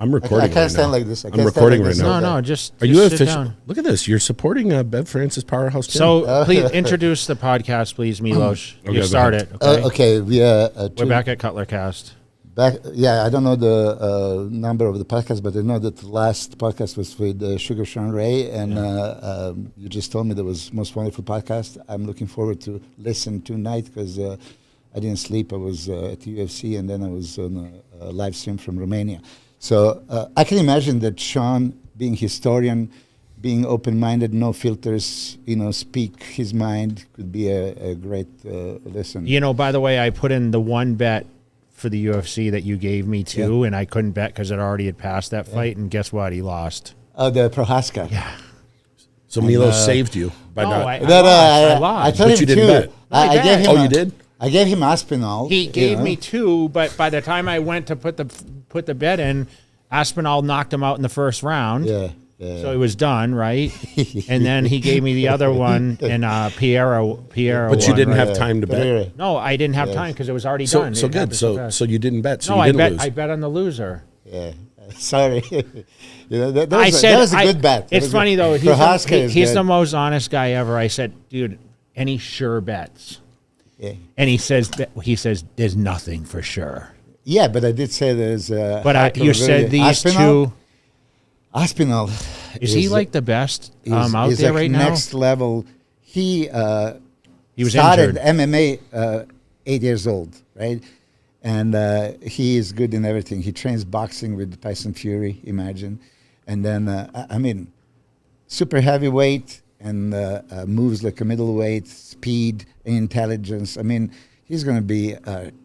I'm recording. I can't stand like this. I'm recording right now. No, just Are you sit official? down. Look at this. You're supporting Bev Francis Powerhouse Gym. So please introduce the podcast, please, Milos. Okay, You start it. Okay. Okay, We're back at Cutler Cast. Yeah, I don't know the number of the podcast, but I know that the last podcast was with Sugar Sean Ray, and you just told me that was most wonderful podcast. I'm looking forward to listen tonight because I didn't sleep. I was at the UFC, and then I was on a live stream from Romania. So I can imagine that Sean, being historian, being open-minded, no filters, speak his mind, could be a great listen. By the way, I put in the one bet for the UFC that you gave me too, and I couldn't bet because it already had passed that fight, and guess what? He lost. Oh, the Prohaska. Yeah. So Milos saved you by not. I lost. I told But him you didn't two. bet. I gave him. You did? I gave him Aspinall. He gave me two, but by the time I went to put the bet in, Aspinall knocked him out in the first round. Yeah. So it was done, right? And then he gave me the other one, and Piero. But you didn't have time to bet. No, I didn't have time because it was already done. So good. So you didn't bet. So no, you didn't lose. I bet on the loser. Yeah. Sorry. that I said that was a good bet. It's funny though. He's the most honest guy ever. I said, dude, any sure bets? Yeah. And he says there's nothing for sure. Yeah, but I did say there's. But you said these Aspinall? two. Aspinall. Is he like the best out he's there like right now? Next level. He was started injured. MMA 8 years old, right? And he is good in everything. He trains boxing with Tyson Fury, imagine. And then, super heavyweight and moves like a middleweight, speed, intelligence. He's going to be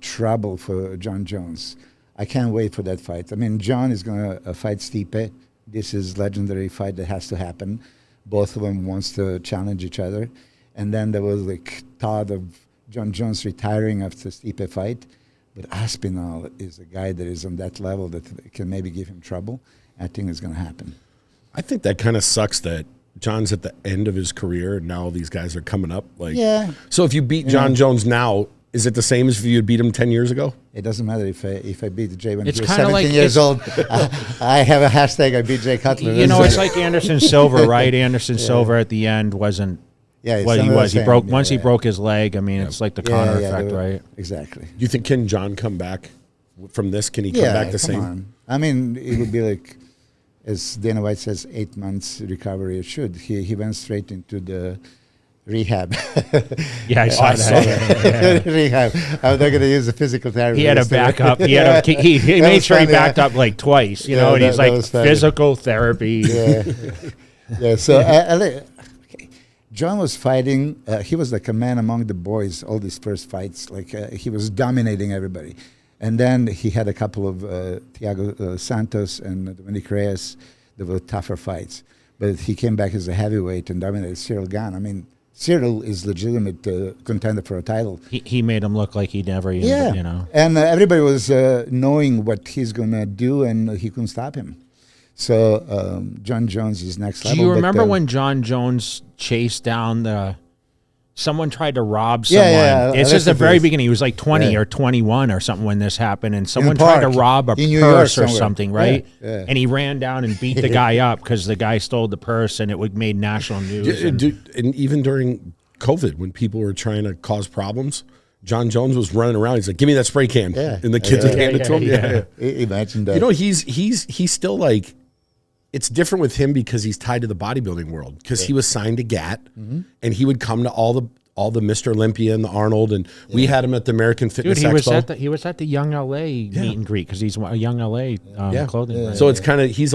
trouble for Jon Jones. I can't wait for that fight. Jon is going to fight Stipe. This is legendary fight that has to happen. Both of them wants to challenge each other. And then there was thought of Jon Jones retiring after Stipe fight. But Aspinall is a guy that is on that level that can maybe give him trouble. I think it's going to happen. I think that kind of sucks that Jon's at the end of his career and now these guys are coming up. Yeah. So if you beat Jon Jones now, is it the same as if you had beat him 10 years ago? It doesn't matter if I beat Jay when he was kinda 17 years old. I have a hashtag, I beat Jay Cutler. It's like Anderson Silva, right? Anderson Silva at the end wasn't what he was. He broke once he broke his leg. It's like the Connor effect, right? Exactly. Do you think can Jon come back from this? Can he come back the same? It would be like, as Dana White says, 8 months recovery. It should. He went straight into the rehab. Yeah, I saw that. Rehab. I'm not going to use the physical therapy. He had a backup. He made sure he backed up like twice, and he's like, physical therapy. Yeah. So Jon was fighting. He was like a man among the boys, all these first fights. He was dominating everybody. And then he had a couple of Thiago Santos and Dominic Reyes that were tougher fights. But he came back as a heavyweight and dominated Cyril Gane. Cyril is legitimate contender for a title. He made him look like he never, And everybody was knowing what he's going to do, and he couldn't stop him. So Jon Jones is next level. Do you remember when Jon Jones chased down someone tried to rob someone? It's just the very beginning. He was like 20 or 21 or something when this happened, and someone tried to rob a purse or something, right? Yeah. And he ran down and beat the guy up because the guy stole the purse, and it made national news. And even during COVID, when people were trying to cause problems, Jon Jones was running around. He's like, "Give me that spray can," and the kids would hand it to him. Imagine that. He's still like. It's different with him because he's tied to the bodybuilding world because he was signed to GAT and he would come to all the Mr. Olympia and the Arnold, and we had him at the American Fitness Expo. He was at the Young LA meet and greet because he's a Young LA clothing brand. So it's kind of he's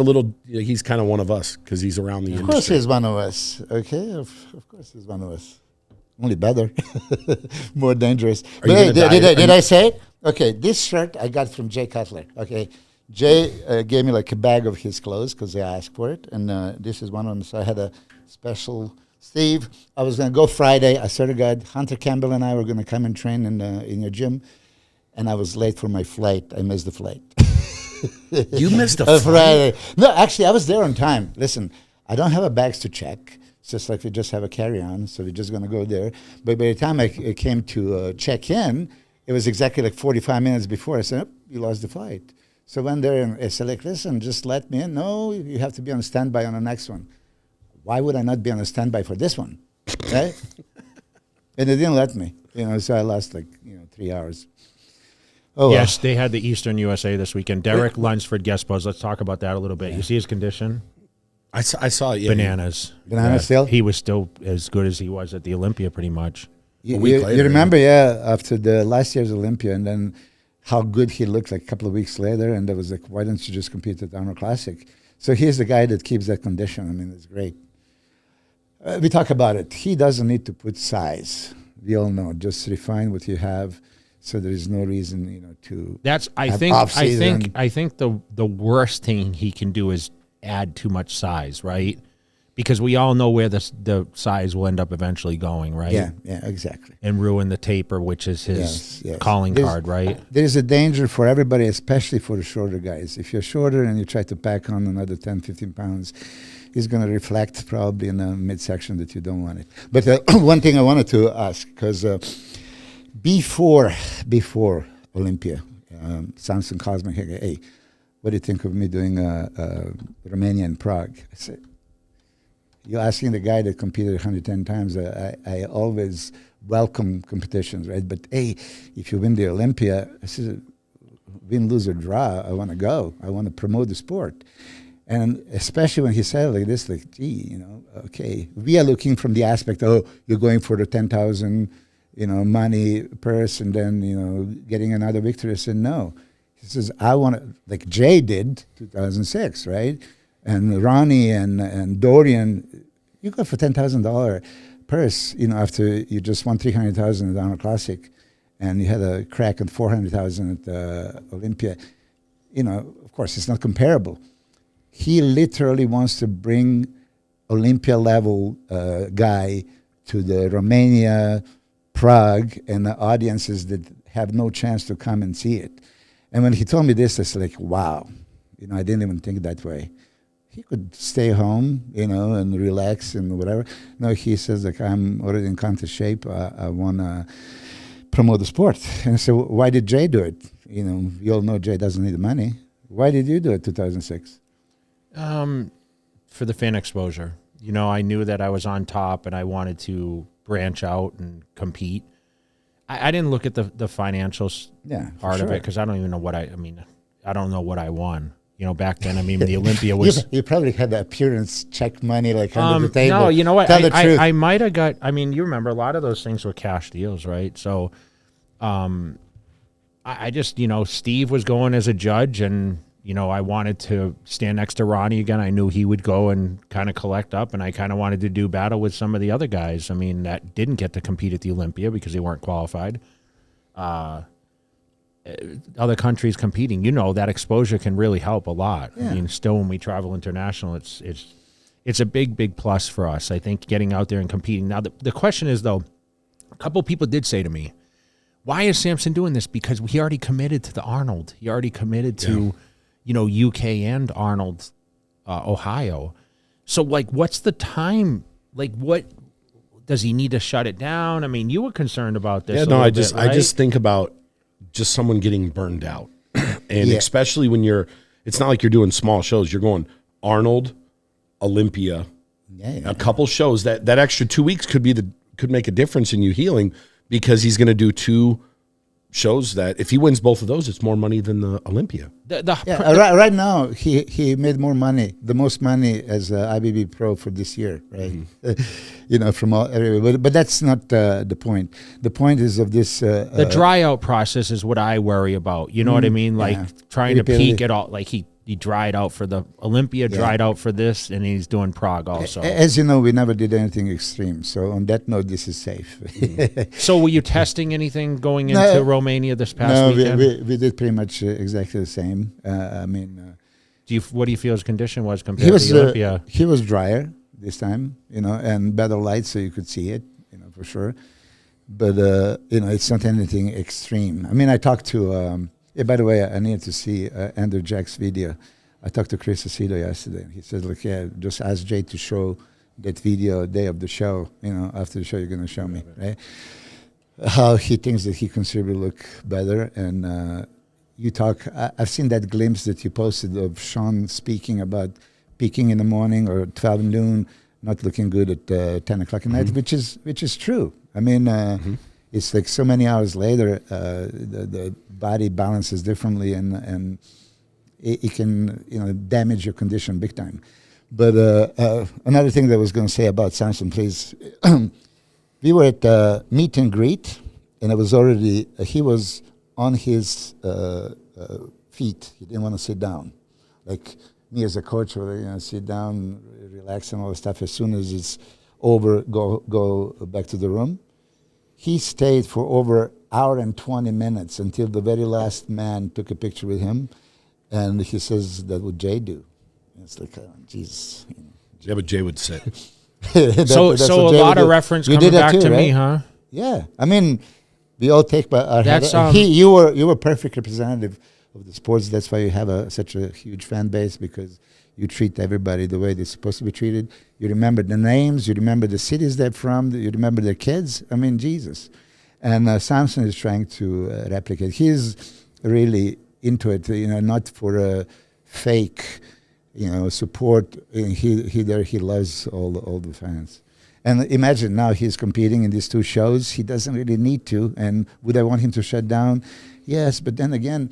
kind of one of us because he's around the industry. Of course he's one of us. Okay, of course he's one of us. Only better, more dangerous. But did I say it? Okay, this shirt I got from Jay Cutler. Okay. Jay gave me like a bag of his clothes because I asked for it, and this is one of them. So I had a special. Steve, I was going to go Friday. I swear to God, Hunter Campbell and I were going to come and train in your gym, and I was late for my flight. I missed the flight. You missed a flight? Friday. No, actually, I was there on time. Listen, I don't have a bags to check. It's just like we just have a carry-on, so we're just going to go there. But by the time I came to check in, it was exactly like 45 minutes before. I said, oh, you lost the flight. So when they're in, I said, like, listen, just let me in. No, you have to be on standby on the next one. Why would I not be on a standby for this one? Right? And they didn't let me, so I lost 3 hours. Oh, yes, they had the Eastern USA this weekend. Derek Lunsford guest post. Let's talk about that a little bit. Yeah. You see his condition? I saw it. Yeah, Bananas. Bananas still? He was still as good as he was at the Olympia pretty much. You remember, after the last year's Olympia, and then how good he looked like a couple of weeks later, and there was like, why don't you just compete at the Arnold Classic? So he's the guy that keeps that condition. I mean, it's great. We talk about it. He doesn't need to put size. We all know. Just refine what you have, so there is no reason, to. That's I think the worst thing he can do is add too much size, right? Because we all know where the size will end up eventually going, right? Yeah, exactly. And ruin the taper, which is his calling card, right? There's a danger for everybody, especially for the shorter guys. If you're shorter and you try to pack on another 10, 15 pounds, it's going to reflect probably in the midsection that you don't want it. But one thing I wanted to ask, because before Olympia, Samson calls me, hey, what do you think of me doing Romania and Prague? I said, you're asking the guy that competed 110 times. I always welcome competitions, right? But hey, if you win the Olympia, I said, win, lose, or draw, I want to go. I want to promote the sport. And especially when he said it like this, like, gee, okay, we are looking from the aspect, you're going for the 10,000, money purse, and then, getting another victory. I said, no. He says, I want to, like Jay did, 2006, right? And Ronnie and Dorian, you go for $10,000 purse, after you just won $300,000 at the Arnold Classic, and you had a crack at $400,000 at the Olympia. Of course, it's not comparable. He literally wants to bring Olympia level guy to the Romania, Prague, and the audiences that have no chance to come and see it. And when he told me this, I was like, wow, I didn't even think that way. He could stay home, and relax and whatever. No, he says, like, I'm already in contest shape. I want to promote the sport. And so why did Jay do it? We all know Jay doesn't need the money. Why did you do it 2006? For the fan exposure. I knew that I was on top and I wanted to branch out and compete. I didn't look at the financials part of it because I don't even know what I don't know what I won. Back then, the Olympia was... You probably had the appearance check money under the table. No, you know what? Tell the truth. I might have got... you remember, a lot of those things were cash deals, right? So, I just, Steve was going as a judge, and, I wanted to stand next to Ronnie again. I knew he would go and kind of collect up, and I kind of wanted to do battle with some of the other guys. That didn't get to compete at the Olympia because they weren't qualified. Other countries competing, that exposure can really help a lot. Yeah. Still when we travel international, it's a big plus for us. I think getting out there and competing. Now the question is though, a couple people did say to me, why is Samson doing this? Because he already committed to the Arnold. He already committed to, UK and Arnold, Ohio. So what's the time? What does he need to shut it down? You were concerned about this. I just think about just someone getting burned out. And especially when it's not like you're doing small shows. You're going Arnold, Olympia, a couple shows. That extra 2 weeks could make a difference in you healing, because he's going to do 2 shows that if he wins both of those, it's more money than the Olympia. Right now, he made more money, the most money as a IBB pro for this year, right? Mm-hmm. From all everywhere. But that's not the point. The point is of this. The dry out process is what I worry about. You know what I mean? Trying to peak it all. He dried out for the Olympia, dried out for this, and he's doing Prague also. As you know, we never did anything extreme. So on that note, this is safe. Mm-hmm. So were you testing anything going into Romania this past weekend? We did pretty much exactly the same. What do you feel his condition was compared to the Olympia? He was drier this time, and better light so you could see it, for sure. But, it's not anything extreme. I talked to... by the way, I need to see Andrew Jack's video. I talked to Chris Aceto yesterday. He said, look, just ask Jay to show that video day of the show. After the show, you're going to show me, right? How he thinks that he considerably look better. And, you talk. I've seen that glimpse that you posted of Sean speaking about peaking in the morning or 12 noon, not looking good at 10 o'clock at night, which is true. I mean, it's like so many hours later, the body balances differently, and it can damage your condition big time. But another thing that I was going to say about Samson, please. We were at meet and greet, and it was already he was on his feet. He didn't want to sit down. Like me as a coach, would sit down, relax, and all the stuff. As soon as it's over, go back to the room. He stayed for over an hour and 20 minutes until the very last man took a picture with him, and he says, "That would Jay do?" And it's like, Jesus. Yeah, but Jay would sit. So a lot of reference coming back to me, huh? Yeah, I mean, we all take by our head. You were perfect representative of the sports. That's why you have such a huge fan base, because you treat everybody the way they're supposed to be treated. You remember the names. You remember the cities they're from. You remember their kids. I mean, Jesus. And Samson is trying to replicate. He's really into it, not for a fake, support. He loves all the fans. And imagine now he's competing in these two shows. He doesn't really need to. And would I want him to shut down? Yes, but then again,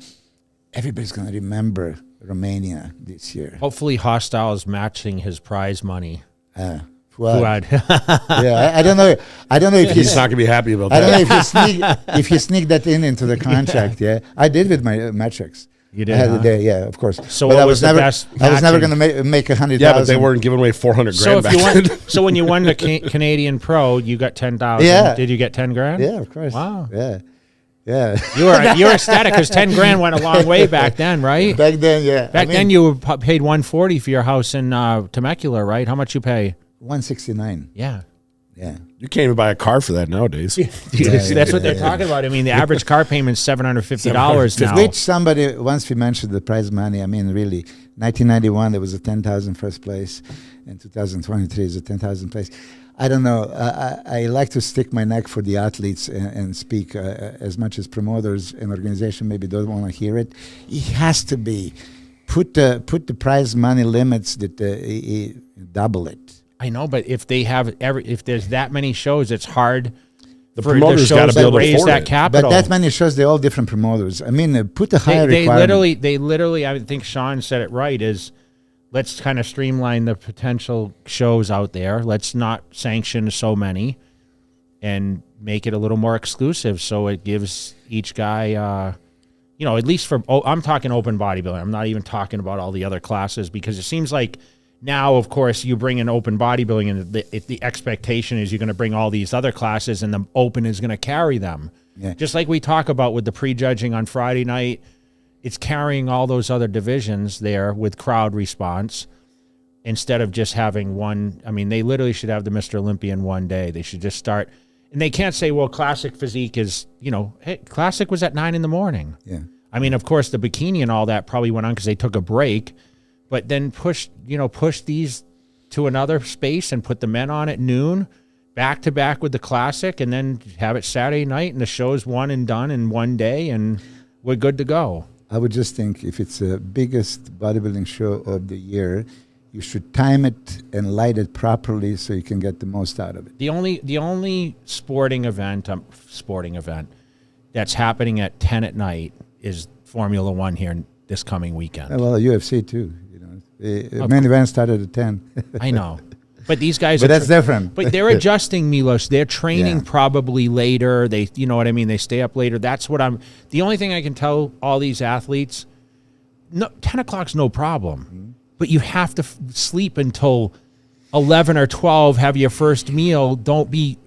everybody's going to remember Romania this year. Hopefully Hostile is matching his prize money. Fuad. Yeah, I don't know. If he's not going to be happy about that. I don't know if he sneaked that into the contract. Yeah, I did with my metrics. You did, I had a day, yeah, of course. So but I was never going to make 100,000. Yeah, but they weren't giving away 400 grand back. So when you won the Canadian Pro, you got 10,000. Yeah. Did you get 10 grand? Yeah, of course. Wow. Yeah. You were ecstatic because 10 grand went a long way back then, right? Back then, yeah. Back then you were paid 140 for your house in Temecula, right? How much you pay? 169. Yeah. You can't even buy a car for that nowadays. That's what they're talking about. I mean, the average car payment is $750 now. Which somebody, once we mentioned the prize money, I mean, really, 1991, there was a 10,000 first place, and 2023 is a 10,000 place. I don't know. I like to stick my neck for the athletes and speak as much as promoters and organization maybe don't want to hear it. It has to be. Put the prize money limits that double it. I know, but if there's that many shows, it's hard. The promoters got to be able to raise that capital. But that many shows, they're all different promoters. I mean, put the higher requirement. They literally. I think Sean said it right. Is let's kind of streamline the potential shows out there. Let's not sanction so many, and make it a little more exclusive. So it gives each guy, at least for. I'm talking open bodybuilding. I'm not even talking about all the other classes, because it seems like. Now, of course, you bring in open bodybuilding, and the expectation is you're going to bring all these other classes, and the open is going to carry them. Yeah. Just like we talk about with the prejudging on Friday night, it's carrying all those other divisions there with crowd response instead of just having one. I mean, they literally should have the Mr. Olympia in one day. They should just start. And they can't say, well, Classic Physique is, hey, Classic was at 9 a.m. Yeah. I mean, of course, the bikini and all that probably went on because they took a break. But then push these to another space and put the men on at noon, back to back with the Classic, and then have it Saturday night, and the show's one and done in one day, and we're good to go. I would just think if it's the biggest bodybuilding show of the year, you should time it and light it properly so you can get the most out of it. The only sporting event that's happening at 10 at night is Formula One here this coming weekend. Well, UFC too. The main event started at 10. I know. But these guys but that's different. But they're adjusting, Milos. They're training probably later. They what I mean? They stay up later. That's what the only thing I can tell all these athletes, 10 o'clock's no problem. Mm-hmm. But you have to sleep until 11 or 12, have your first meal. Don't be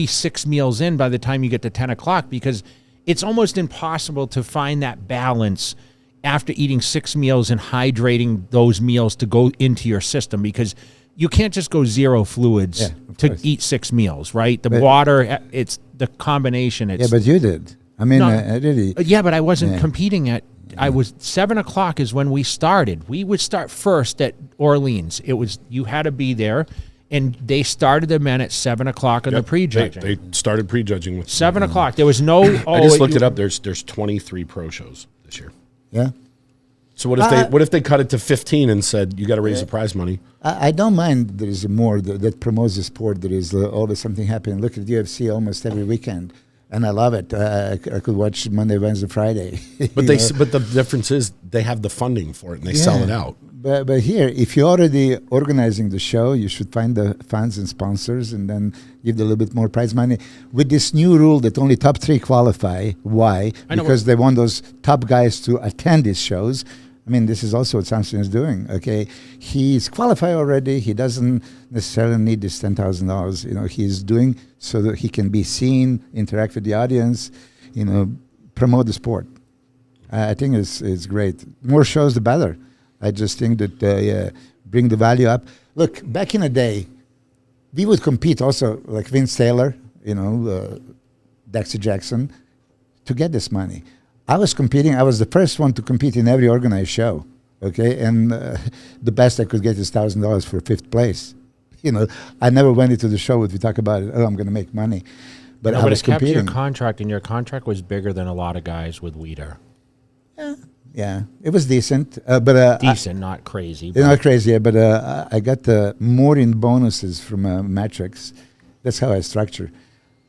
6 meals in by the time you get to 10 o'clock, because it's almost impossible to find that balance after eating 6 meals and hydrating those meals to go into your system, because you can't just go zero fluids to eat 6 meals, right? The water, it's the combination. Yeah, but you did. I mean, really. Yeah, but I wasn't competing at. I was 7 o'clock is when we started. We would start first at Orleans. It was you had to be there, and they started the men at 7 o'clock on the prejudging. They started prejudging with 7 o'clock. There was no. I just looked it up. There's 23 pro shows this year. Yeah. So what if they cut it to 15 and said you got to raise the prize money? I don't mind. There is more that promotes the sport. There is always something happening. Look at UFC almost every weekend, and I love it. I could watch Monday, Wednesday, Friday. But but the difference is they have the funding for it and they sell it out. But here, if you're already organizing the show, you should find the fans and sponsors and then give them a little bit more prize money. With this new rule that only top 3 qualify, why? Because they want those top guys to attend these shows. I mean, this is also what Samson is doing, okay? He's qualified already. He doesn't necessarily need this $10,000. You know, he's doing so that he can be seen, interact with the audience, you know, promote the sport. I think it's great. More shows, the better. I just think that bring the value up. Look, back in the day, we would compete also, like Vince Taylor, you know, Dexter Jackson, to get this money. I was competing. I was the first one to compete in every organized show, okay? And the best I could get is $1,000 for 5th place. You know, I never went into the show with we talk about it. Oh, I'm going to make money, but I was competing. Your contract, and your contract was bigger than a lot of guys with Weider. Yeah, it was decent, but decent, not crazy. Not crazy, but I got more in bonuses from Matrix. That's how I structure.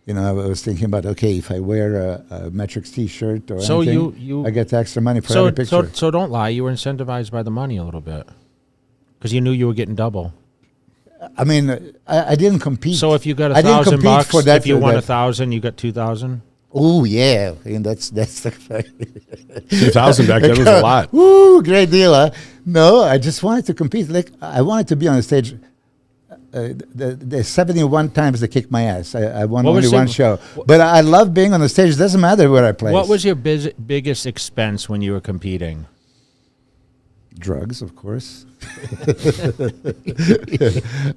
You know, I was thinking about, okay, if I wear a Matrix T-shirt or anything, I get extra money for every picture. So don't lie. You were incentivized by the money a little bit because you knew you were getting double. I mean, I didn't compete. So if you got $1,000 for that, if you won 1,000, you got 2,000. Oh yeah, and that's the 2,000 back then was a lot. Woo, great deal, huh? No, I just wanted to compete. Like I wanted to be on the stage. The 71 times they kicked my ass. I won only one show, but I love being on the stage. It doesn't matter where I play. What was your biggest expense when you were competing? Drugs, of course.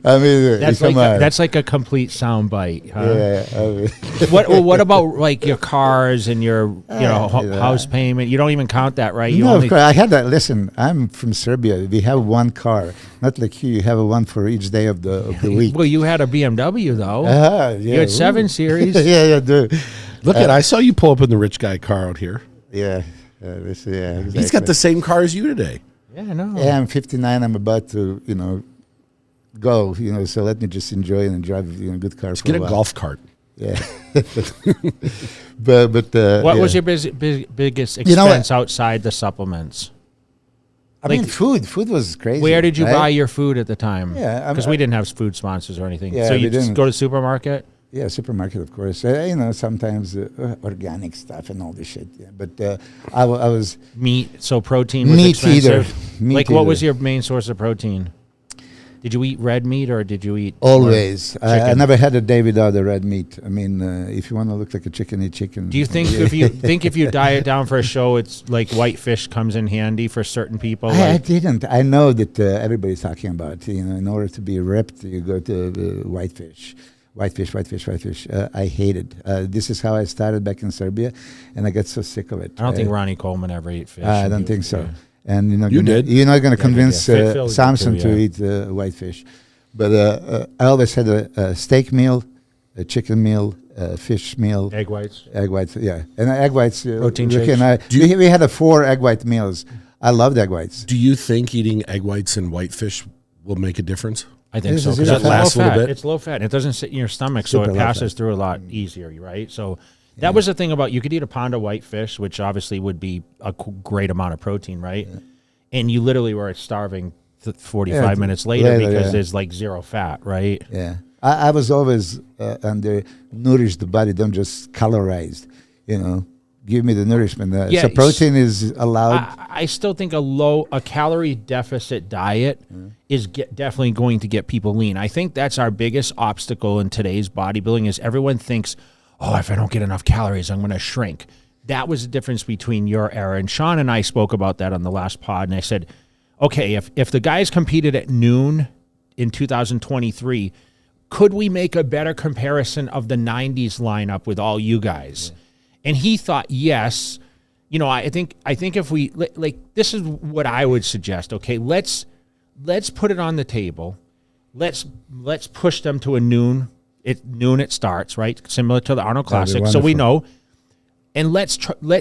I mean, that's like a complete sound bite, huh? Yeah. I mean what about like your cars and your house payment? You don't even count that, right? No, of course. I had that. Listen, I'm from Serbia. We have one car, not like you. You have one for each day of the week. Well, you had a BMW though. Yeah. You had 7 Series. yeah, dude. Look I saw you pull up in the rich guy car out here. Yeah. Exactly. He's got the same car as you today. Yeah, I know. Yeah, I'm 59. I'm about to, go. So let me just enjoy and drive a good car. Get a golf cart. Yeah. but what was your biggest expense outside the supplements? I mean, food. Food was crazy. Where did you buy your food at the time? Yeah, because we didn't have food sponsors or anything. Yeah, so you just go to the supermarket. Yeah, supermarket, of course. Sometimes organic stuff and all this shit. Yeah. But I was meat. So protein was expensive. Meat what was your main source of protein? Did you eat red meat or did you eat always? I never had a day without the red meat. I mean, if you want to look like a chicken, eat chicken. Do you think if you diet down for a show, it's like white fish comes in handy for certain people? I didn't. I know that everybody's talking about. In order to be ripped, you go to white fish. White fish. I hate it. This is how I started back in Serbia, and I got so sick of it. I don't think Ronnie Coleman ever ate fish. I don't think so. And you did. You're not going to convince Samson to eat white fish. But I always had a steak meal, a chicken meal, a fish meal. Egg whites. Yeah. And egg whites. Protein shakes. We had 4 egg white meals. I loved egg whites. Do you think eating egg whites and white fish will make a difference? I think so. Because it lasts a little bit. It's low fat. It doesn't sit in your stomach, so it passes through a lot easier, right? So that was the thing about you could eat a pound of white fish, which obviously would be a great amount of protein, right? Yeah. And you literally were starving 45 minutes later because there's like 0 fat, right? Yeah. I was always under nourish the body, don't just calorize, Give me the nourishment. So protein is allowed. I still think a calorie deficit diet is definitely going to get people lean. I think that's our biggest obstacle in today's bodybuilding is everyone thinks, if I don't get enough calories, I'm going to shrink. That was the difference between your era. And Sean and I spoke about that on the last pod. And I said, okay, if the guys competed at noon in 2023, could we make a better comparison of the 90s lineup with all you guys? Yeah. And he thought, yes. I think if we this is what I would suggest. Okay, let's put it on the table. Let's push them to a noon. It starts, right? Similar to the Arnold Classic. So we know And let's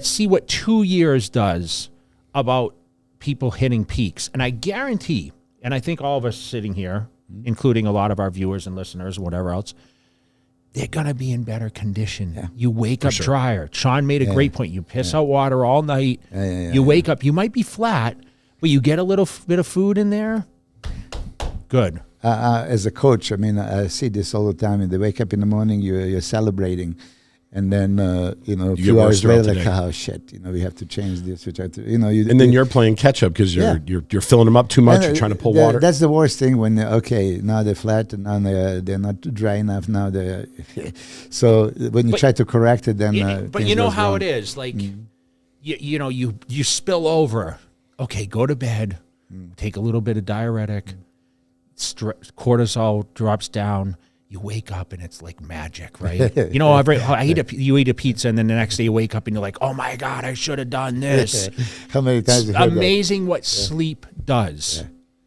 see what 2 years does about people hitting peaks. And I guarantee, and I think all of us sitting here, including a lot of our viewers and listeners, whatever else, they're going to be in better condition. Yeah. You wake up drier. Sean made a great point. You piss out water all night. You wake up. You might be flat, but you get a little bit of food in there. Good. As a coach, I mean, I see this all the time. And they wake up in the morning, you're celebrating. And then, a few hours later, like, oh, shit, we have to change this. Which I have to, and then you're playing catch up because you're filling them up too much. You're trying to pull water. That's the worst thing when, now they're flat and now they're not dry enough. Now they're so when you try to correct it, then. But you know how wrong. It is. Like, you spill over. Okay, go to bed. Take a little bit of diuretic. Cortisol drops down. You wake up and it's like magic, right? You eat a pizza and then the next day you wake up and you're like, oh my God, I should have done this. How many times? It's amazing what sleep does.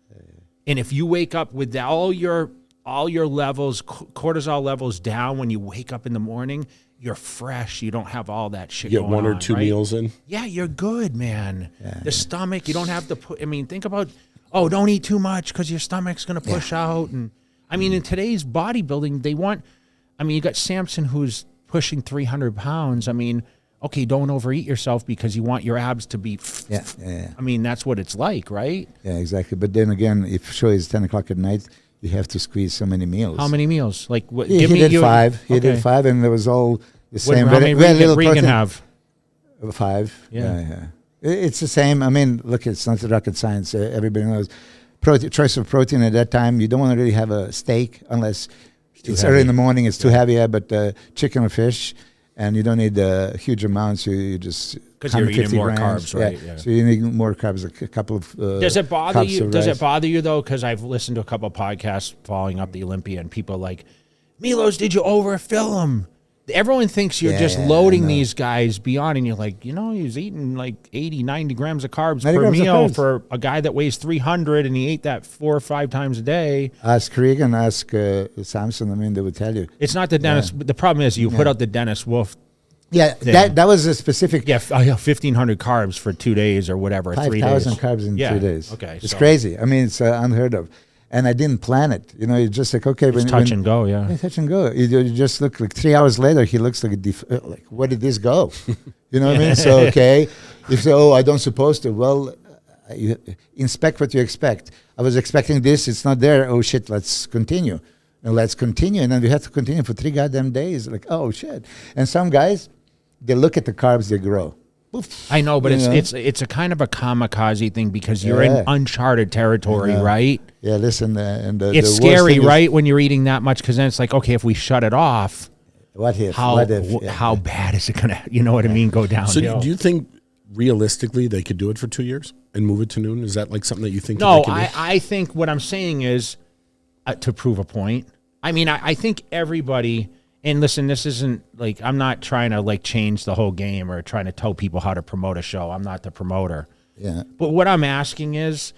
Yeah. And if you wake up with all your levels, cortisol levels down when you wake up in the morning, you're fresh. You don't have all that shit. You get one or two meals in. Yeah, you're good, man. The stomach, you don't have to put. I mean, think about. Oh, don't eat too much because your stomach's going to push out. And I mean, in today's bodybuilding, you got Samson who's pushing 300 pounds. I mean, okay, don't overeat yourself because you want your abs to be. I mean, that's what it's like, right? Yeah, exactly. But then again, if show is 10 o'clock at night, you have to squeeze so many meals. How many meals? Like what? He did 5. He did 5, and it was all the same. How many Regan have? 5. Yeah. It's the same. I mean, look, it's not rocket science. Everybody knows. Choice of protein at that time, you don't want to really have a steak unless it's early in the morning. It's too heavy, but chicken or fish, and you don't need huge amounts. You just because you're eating more carbs, right? Yeah. So you need more carbs, a couple of. Does it bother you? Does it bother you though? Because I've listened to a couple of podcasts following up the Olympia, and people are like, Milos, did you overfill him? Everyone thinks you're just loading these guys beyond, and you're like, he's eating like 80, 90 grams of carbs per meal for a guy that weighs 300, and he ate that 4 or 5 times a day. Ask Regan, ask Samson. I mean, they would tell you. It's not the Dennis. But the problem is you put out the Dennis Wolf. Yeah, that was a specific. Yeah, 1,500 carbs for 2 days or whatever. 5,000 carbs in 3 days. Okay, it's crazy. I mean, it's unheard of. And I didn't plan it. You just like, okay. It's touch and go, touch and go. You just look like 3 hours later, he looks like like, where did this go? You know what I mean? So, okay. You say, I don't supposed to. Well, you inspect what you expect. I was expecting this. It's not there. Oh, shit, let's continue. And let's continue. And then we have to continue for 3 goddamn days. Like, oh, shit. And some guys, they look at the carbs, they grow. Oof, I know, but it's a kind of a kamikaze thing because you're in uncharted territory, right? Yeah, listen, and it's scary, right, when you're eating that much because then it's like, okay, if we shut it off, how bad is it gonna? You know what I mean? Go down. So do you think realistically they could do it for 2 years and move it to noon? Is that like something that you think? No, that I think what I'm saying is to prove a point. I mean, I think everybody. And listen, this isn't like I'm not trying to like change the whole game or trying to tell people how to promote a show. I'm not the promoter. Yeah. But what I'm asking is,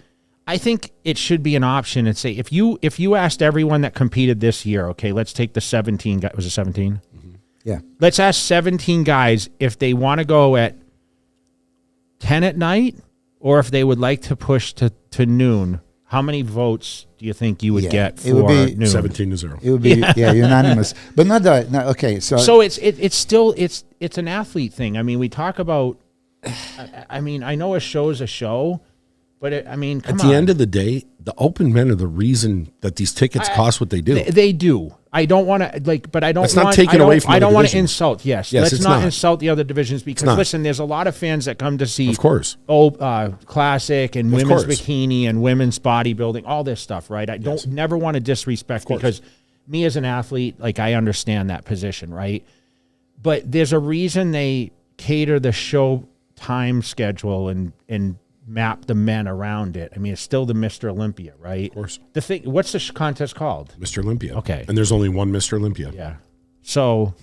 I think it should be an option and say if you asked everyone that competed this year, okay, let's take the 17 guys. Was it 17? Mm-hmm. Yeah. Let's ask 17 guys if they want to go at 10 at night or if they would like to push to noon. How many votes do you think you would get for noon? 17-0. It would be unanimous, but not that. No, okay, so it's still an athlete thing. I mean, we talk about. I mean, I know a show is a show, but come on. At the end of the day, the open men are the reason that these tickets cost what they do. They do. I don't want to but I don't. That's not taken away from. I don't want to insult. Yes, let's not insult the other divisions because listen, there's a lot of fans that come to see, of course, classic and women's bikini and women's bodybuilding, all this stuff, right? I don't never want to disrespect because me as an athlete, like I understand that position, right? But there's a reason they cater the show time schedule and map the men around it. I mean, it's still the Mr. Olympia, right? Of course. The thing, what's the contest called? Mr. Olympia. Okay. And there's only one Mr. Olympia. Yeah. So,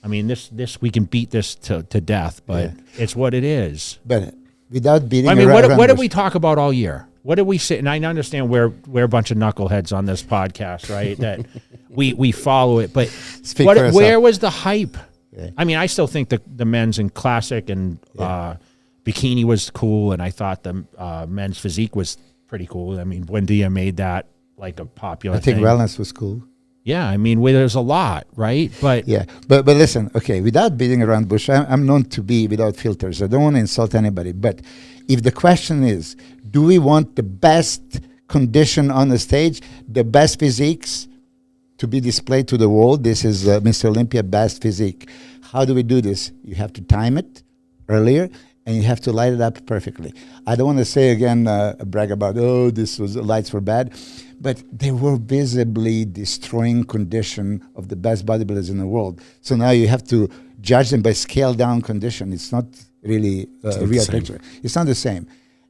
I mean, this we can beat this to death, but it's what it is. But without beating, I mean, what did we talk about all year? What did we say? And I understand we're a bunch of knuckleheads on this podcast, right? That we follow it, but where was the hype? Yeah. I mean, I still think the men's in classic and bikini was cool, and I thought the men's physique was pretty cool. I mean, Buendia made that like a popular thing. I think wellness was cool. Yeah, I mean, there's a lot, right? But yeah, but listen, okay, without beating around bush, I'm known to be without filters. I don't want to insult anybody, but if the question is, do we want the best condition on the stage, the best physiques to be displayed to the world? This is Mr. Olympia best physique. How do we do this? You have to time it earlier, and you have to light it up perfectly. I don't want to say again, brag about, oh, the lights were bad, but they were visibly destroying condition of the best bodybuilders in the world. So now you have to judge them by scaled down condition. It's not really a real picture. It's not the same.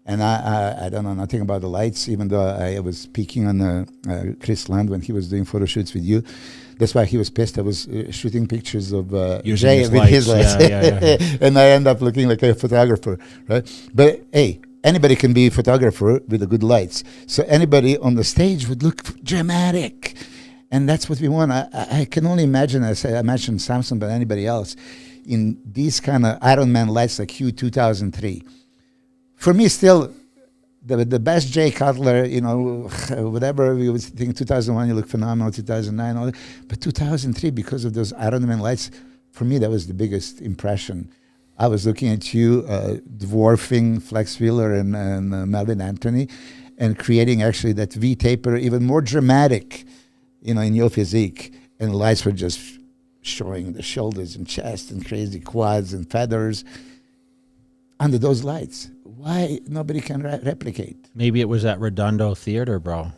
And I don't know nothing about the lights, even though I was peeking on Chris Land when he was doing photo shoots with you. That's why he was pissed. I was shooting pictures of Jay with his lights. Yeah. And I end up looking like a photographer, right? But hey, anybody can be a photographer with the good lights. So anybody on the stage would look dramatic. And that's what we want. I can only imagine, I mentioned Samson, but anybody else, in these kind of Ironman lights like Q 2003. For me, still, the best Jay Cutler, whatever, we would think 2001, you look phenomenal, 2009, all that. But 2003, because of those Ironman lights, for me, that was the biggest impression. I was looking at you, dwarfing Flex Wheeler and Melvin Anthony, and creating actually that V-taper, even more dramatic, in your physique. And the lights were just showing the shoulders and chest and crazy quads and feathers under those lights. Why nobody can replicate? Maybe it was that Redondo Theater, bro.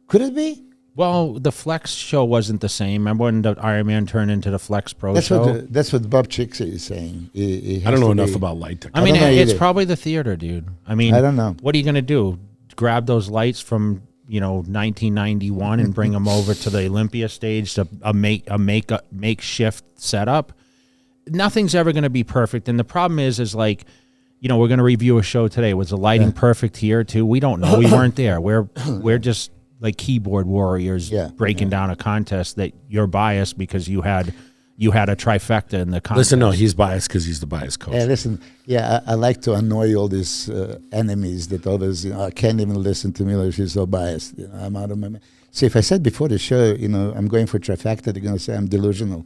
Could it be? Well, the Flex show wasn't the same. Remember when the Ironman turned into the Flex Pro Show? That's what Bob Chicks is saying. I don't know enough about light technology. I mean, it's probably the theater, dude. I mean, I don't know. What are you going to do? Grab those lights from 1991 and bring them over to the Olympia stage to a makeshift setup? Nothing's ever going to be perfect, and the problem is like, we're going to review a show today. Was the lighting perfect here too? We don't know. We weren't there. We're just like keyboard warriors breaking down a contest that you're biased because you had a trifecta in the contest. Listen, no, he's biased because he's the biased coach. Listen, I like to annoy all these enemies that always, I can't even listen to Milos. She's so biased. I'm out of my mind. See, if I said before the show, I'm going for trifecta, they're going to say I'm delusional.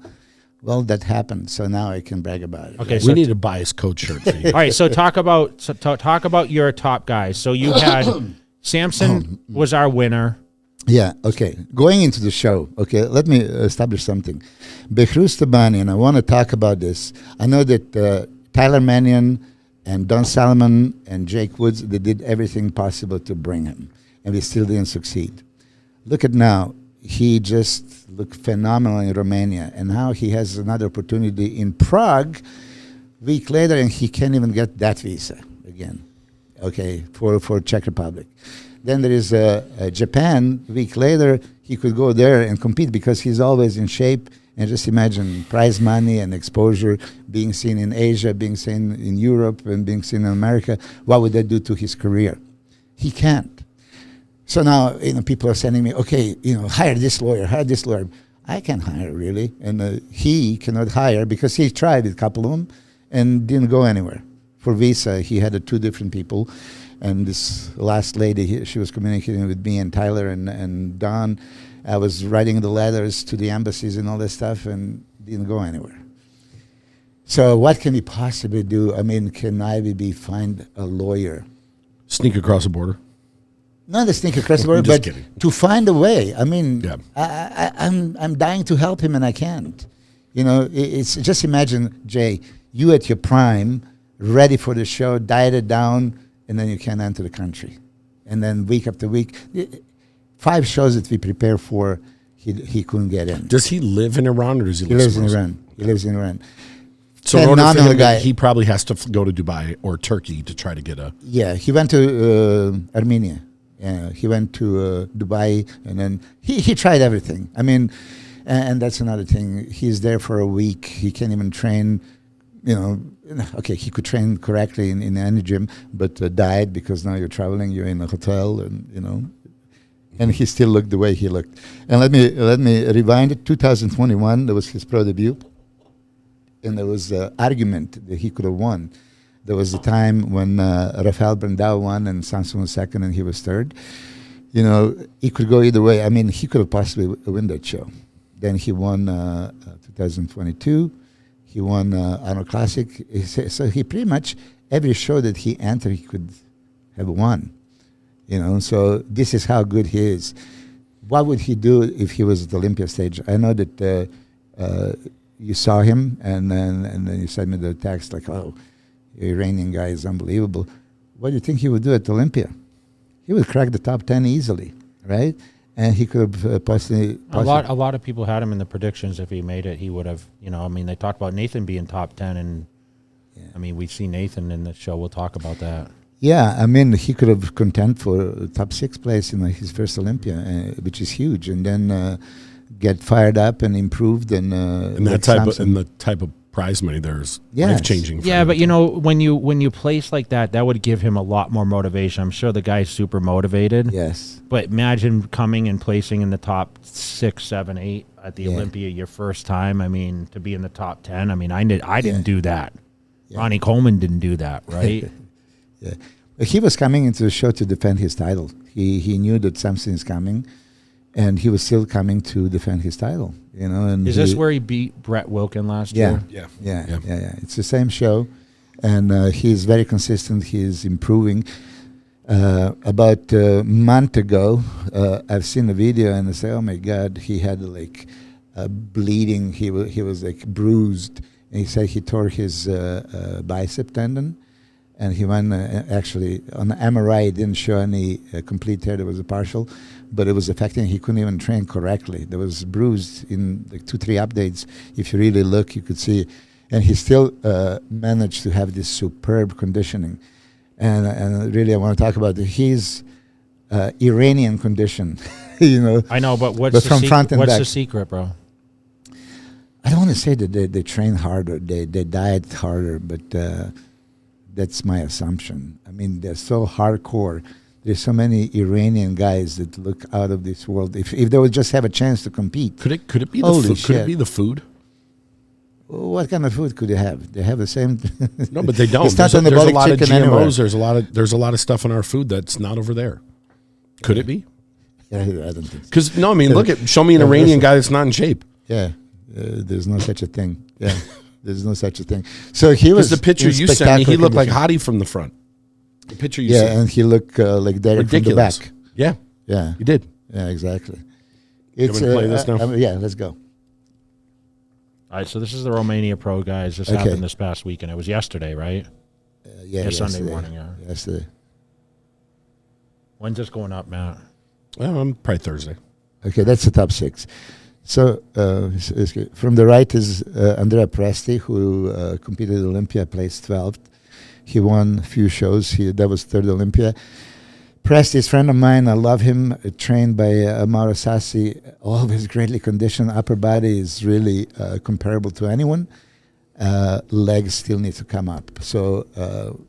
Well, that happened, so now I can brag about it. Okay, we need a biased coach shirt for you. All right, so talk about your top guys. So you had Samson was our winner. Yeah, okay. Going into the show, okay, let me establish something. Behrouz Tabani, and I want to talk about this. I know that Tyler Mannion and Don Salomon and Jake Woods, they did everything possible to bring him, and we still didn't succeed. Look at now. He just looked phenomenal in Romania, and now he has another opportunity in Prague a week later, and he can't even get that visa again, okay, for Czech Republic. Then there is Japan. A week later, he could go there and compete because he's always in shape. And just imagine prize money and exposure, being seen in Asia, being seen in Europe, and being seen in America. What would that do to his career? He can't. So now, people are sending me, okay, hire this lawyer, hire this lawyer. I can't hire, really. And he cannot hire because he tried a couple of them and didn't go anywhere. For visa, he had 2 different people. And this last lady, she was communicating with me and Tyler and Don. I was writing the letters to the embassies and all that stuff and didn't go anywhere. So what can we possibly do? I mean, can Ivy find a lawyer? Sneak across the border? Not to sneak across the border, but kidding. To find a way. I mean, I'm dying to help him and I can't. It's just imagine, Jay, you at your prime, ready for the show, dieted down, and then you can't enter the country. And then week after week, 5 shows that we prepare for, he couldn't get in. Does he live in Iran or does he live lives in Iran? He lives in Iran. So in order for him he probably has to go to Dubai or Turkey to try to get a... Yeah, he went to Armenia. Yeah, he went to Dubai, and then he tried everything. I mean, and that's another thing. He's there for a week. He can't even train. Okay, he could train correctly in any gym, but died because now you're traveling. You're in a hotel, and and he still looked the way he looked. And let me rewind it. 2021, that was his pro debut. and there was an argument that he could have won. There was a time when Rafael Brandao won and Samson was second and he was third. You know, he could go either way. I mean, he could have possibly win that show. Then he won 2022. He won Arnold Classic. So he pretty much, every show that he entered, he could have won. You know, so this is how good he is. What would he do if he was at the Olympia stage? I know that you saw him, and then you sent me the text like, oh, the Iranian guy is unbelievable. What do you think he would do at Olympia? He would crack the top 10 easily, right? And he could have possibly... A lot of people had him in the predictions. If he made it, he would have, you know, I mean, they talked about Nathan being top 10, and I mean, we've seen Nathan in the show. We'll talk about that. Yeah, I mean, he could have contend for top 6 place in his first Olympia, which is huge, and then get fired up and improved. And that type of prize money, there's life-changing. Yeah, but you know, when you place like that, that would give him a lot more motivation. I'm sure the guy's super motivated. Yes. But imagine coming and placing in the top 6, 7, 8 at the Olympia your first time. I mean, to be in the top 10. I mean, I didn't do that. Yeah. Ronnie Coleman didn't do that, right? Yeah. He was coming into the show to defend his title. He knew that Samson is coming, and he was still coming to defend his title. You know, and is this where he beat Brett Wilkin last year? Yeah. It's the same show, and he's very consistent. He's improving. About a month ago, I've seen a video, and I say, "Oh my God, he had like bleeding. He was like bruised." And he said he tore his bicep tendon. And he went, actually, on the MRI, it didn't show any complete tear. There was a partial, but it was affecting. He couldn't even train correctly. There was bruised in like 2-3 updates. If you really look, you could see. And he still managed to have this superb conditioning. And really, I want to talk about his Iranian condition. You know, I know, but what's the secret, bro? I don't want to say that they train harder, they diet harder, but... that's my assumption. I mean, they're so hardcore. There's so many Iranian guys that look out of this world. If they would just have a chance to compete, could it be the food? What kind of food could they have? They have the same. No, but they don't. There's a lot of GMOs. Anywhere. There's a lot of stuff in our food that's not over there. Could it be? Yeah, I don't think so. Because no, I mean, show me an Iranian guy that's not in shape. Yeah, there's no such a thing. Yeah. There's no such a thing. So he was. The picture you sent me, he looked like Hadi from the front. The picture you sent. Yeah, and he looked like Derek from the back. Yeah. Yeah. He did. Yeah, exactly. It's, play this now? Yeah, let's go. All right, so this is the Romania Pro, guys. This happened this past weekend. It was yesterday, right? Yeah, Sunday morning, yeah. Yesterday. When's this going up, Matt? Probably Thursday. Okay, that's the top 6. So from the right is Andrea Presti, who competed at Olympia, placed 12th. He won a few shows. That was third Olympia. Presti is a friend of mine. I love him. Trained by Mauro Sassi. Always greatly conditioned. Upper body is really comparable to anyone. Legs still need to come up. So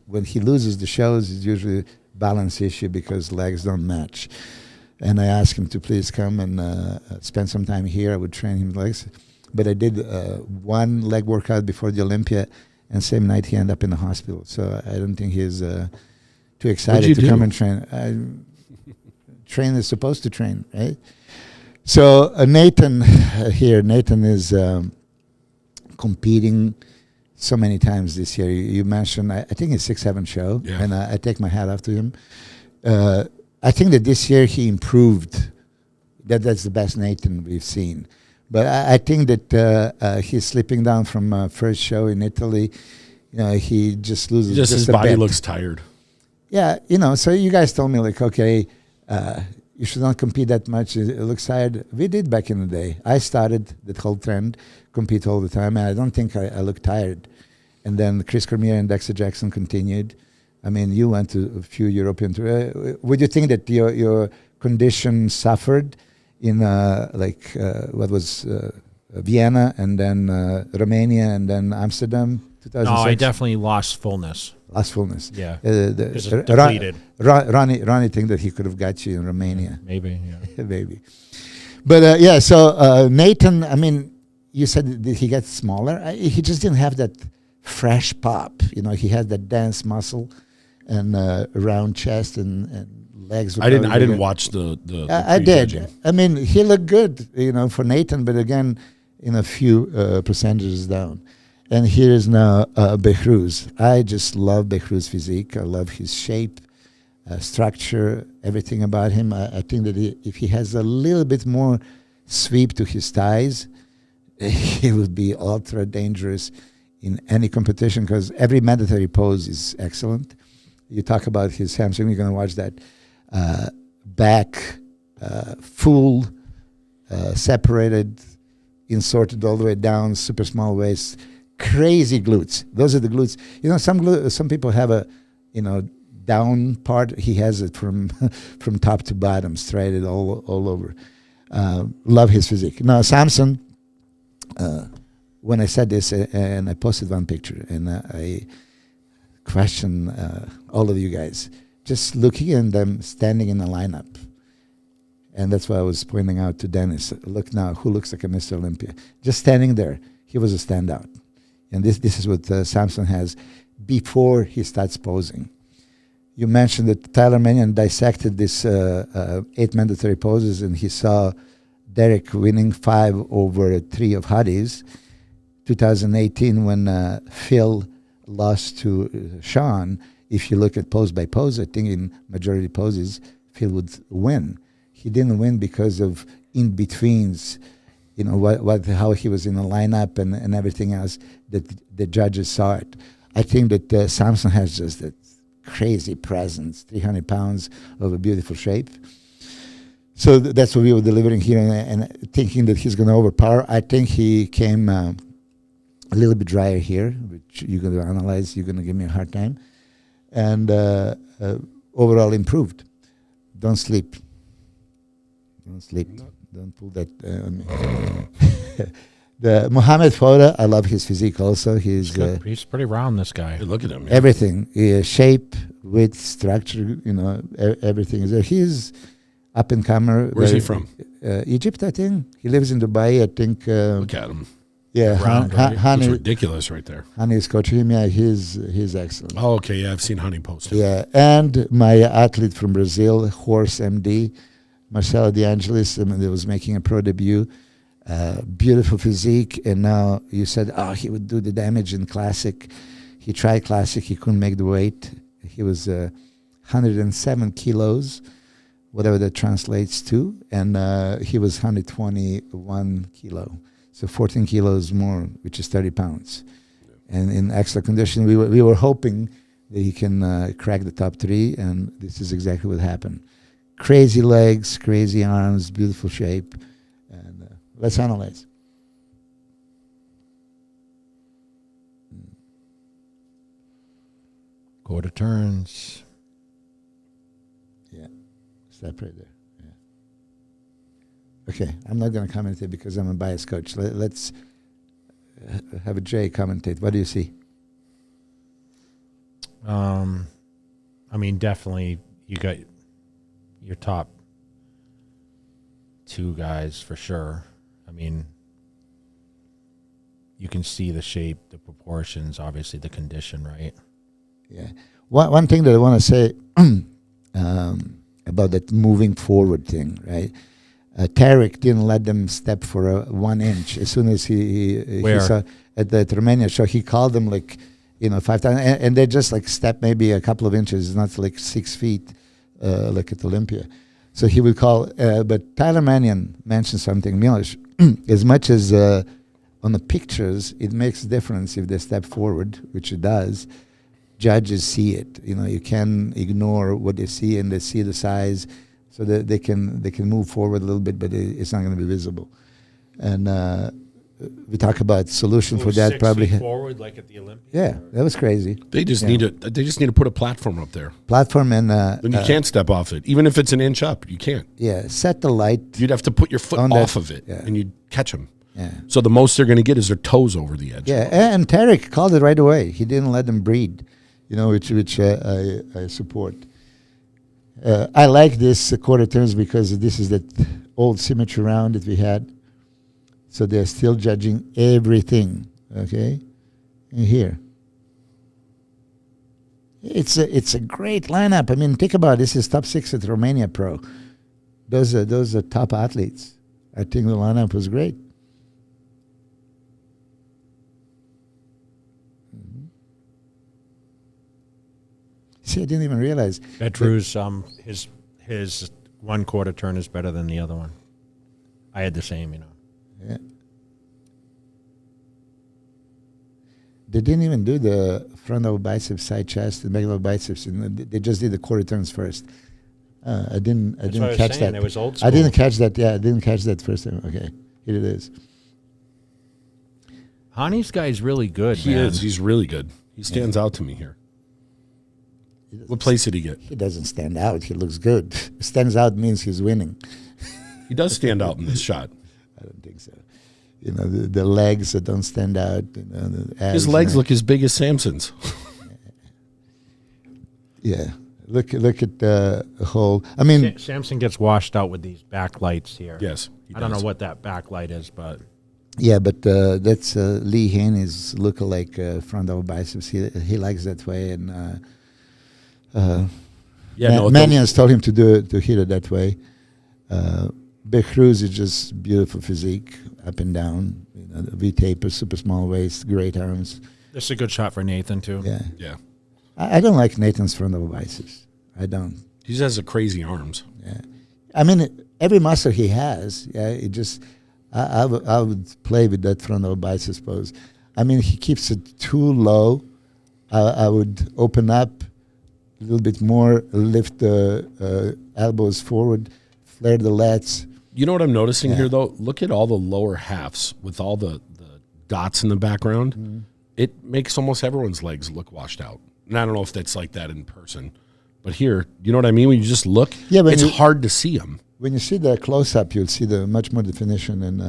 when he loses the shows, it's usually a balance issue because legs don't match. And I asked him to please come and spend some time here. I would train him legs. But I did one leg workout before the Olympia, and same night he ended up in the hospital. So I don't think he's too excited to come and train. Train is supposed to train, right? So Nathan here, Nathan is competing so many times this year. You mentioned, I think it's 6-7 show, and I take my hat off to him. I think that this year he improved. That's the best Nathan we've seen. But I think that he's slipping down from first show in Italy. You know, he just loses. Just his body looks tired. Yeah, you know. So you guys told me like, okay, you should not compete that much. It looks tired. We did back in the day. I started that whole trend, compete all the time, and I don't think I look tired. And then Chris Cormier and Dexter Jackson continued. I mean, you went to a few European tours. Would you think that your condition suffered in what was Vienna and then Romania and then Amsterdam? 2006? No, I definitely lost fullness. Lost fullness. Yeah. Depleted. Ronnie think that he could have got you in Romania. Maybe, yeah. Maybe. But so Nathan, I mean, you said that he gets smaller. He just didn't have that fresh pop. He had that dense muscle and round chest and legs. I didn't watch the I did. I mean, he looked good, for Nathan, but again, in a few percentages down. And here is now Behrouz. I just love Behrouz' physique. I love his shape, structure, everything about him. I think that if he has a little bit more sweep to his thighs, he would be ultra dangerous in any competition because every mandatory pose is excellent. You talk about his hamstring, you're going to watch that back, full, separated, inserted all the way down, super small waist, crazy glutes. Those are the glutes. Some people have a, down part. He has it from top to bottom, straight all over. Love his physique. Now, Samson, when I said this, and I posted one picture, and I question all of you guys, just looking at them standing in the lineup. And that's why I was pointing out to Dennis, look now, who looks like a Mr. Olympia? Just standing there, he was a standout. And this is what Samson has before he starts posing. You mentioned that Tyler Mannion dissected this 8 mandatory poses, and he saw Derek winning 5 over 3 of Hadi's. 2018, when Phil lost to Sean, if you look at pose by pose, I think in majority poses, Phil would win. He didn't win because of in-betweens, how he was in the lineup and everything else that the judges saw it. I think that Samson has just that crazy presence, 300 pounds of a beautiful shape. So that's what we were delivering here and thinking that he's going to overpower. I think he came a little bit drier here, which you're going to analyze. You're going to give me a hard time. And overall improved. Don't sleep. Don't sleep. Don't pull that on me. The Mohamed Fouda, I love his physique also. He's pretty round, this guy. Hey, look at him. Yeah. Everything. Shape, width, structure, everything is there. He's up and comer. Where's he from? Egypt, I think. He lives in Dubai, I think. Look at him. Yeah, Honey, it's ridiculous right there. Honey is coaching him. Yeah, he's excellent. Oh, okay. Yeah, I've seen Honey post. Yeah, and my athlete from Brazil, Horse MD, Marcelo De Angelis, that was making a pro debut. Beautiful physique, and now you said, he would do the damage in Classic. He tried Classic. He couldn't make the weight. He was 107 kilos, whatever that translates to, and he was 121 kilo. So 14 kilos more, which is 30 pounds. And in excellent condition, we were hoping that he can crack the top 3, and this is exactly what happened. Crazy legs, crazy arms, beautiful shape. And let's analyze. Quarter turns. Yeah, step right there. Okay, I'm not going to commentate because I'm a biased coach. Let's have a Jay commentate. What do you see? Definitely you got your top 2 guys for sure. You can see the shape, the proportions, obviously the condition, right? Yeah. One thing that I want to say about that moving forward thing, right? Tarek didn't let them step for 1 inch. As soon as he saw at the Romania show, he called them 5 times, and they just step maybe a couple of inches, not 6 feet like at Olympia. So he would call, but Tyler Mannion mentioned something, Milos, as much as on the pictures, it makes a difference if they step forward, which it does. Judges see it. You can ignore what they see, and they see the size, so that they can move forward a little bit, but it's not going to be visible. And we talk about solution for that. 6 probably feet forward, like at the Olympia. Yeah, that was crazy. They just need to put a platform up there. Platform and then you can't step off it, even if it's an inch up. You can't. Yeah, set the light. You'd have to put your foot off of it, and you'd catch them. Yeah. So the most they're going to get is their toes over the edge. Yeah, and Tarek called it right away. He didn't let them breathe, which I support. I like this quarter turns because this is that old symmetry round that we had. So they're still judging everything, okay? And here. It's a great lineup. I mean, think about it. This is top 6 at Romania Pro. Those are top athletes. I think the lineup was great. See, I didn't even realize. Behrouz, his 1/4 turn is better than the other one. I had the same, Yeah. They didn't even do the frontal biceps, side chest, the medullary biceps. They just did the 1/4 turns first. I didn't catch that. It was old school. I didn't catch that. Yeah, I didn't catch that first time. Okay, here it is. Hani's guy's really good. He is. He's really good. He stands out to me here. What place did he get? He doesn't stand out. He looks good. Stands out means he's winning. He does stand out in this shot. I don't think so. The legs that don't stand out. His legs look as big as Samson's. Yeah. Look at the whole. I mean, Samson gets washed out with these backlights here. Yes. I don't know what that backlight is, but. Yeah, but that's Lee Haney's lookalike frontal biceps. He likes that way, and Manion's told him to hit it that way. Behrouz is just beautiful physique, up and down. The V-taper, super small waist, great arms. This is a good shot for Nathan too. Yeah, yeah. I don't like Nathan's frontal biceps. I don't. He just has the crazy arms. Yeah, I mean every muscle he has. Yeah, it just. I would play with that frontal biceps pose. I mean, he keeps it too low. I would open up a little bit more, lift the elbows forward, flare the lats. You know what I'm noticing here, though? Look at all the lower halves with all the dots in the background. Mm-hmm. It makes almost everyone's legs look washed out. And I don't know if that's like that in person. But here, you know what I mean? When you just look, it's hard to see them. When you see the close-up, you'll see the much more definition. And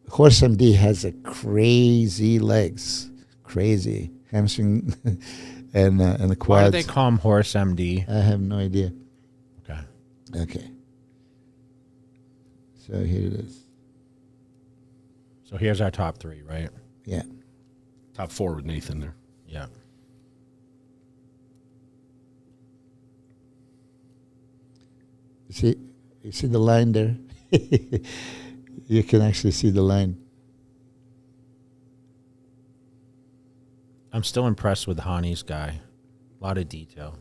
Horse MD has a crazy legs, crazy hamstring and the quads. Why do they call him Horse MD? I have no idea. Okay. So here it is. So here's our top 3, right? Yeah. Top 4 with Nathan there. Yeah. You see the line there? You can actually see the line. I'm still impressed with Hani's guy. A lot of detail.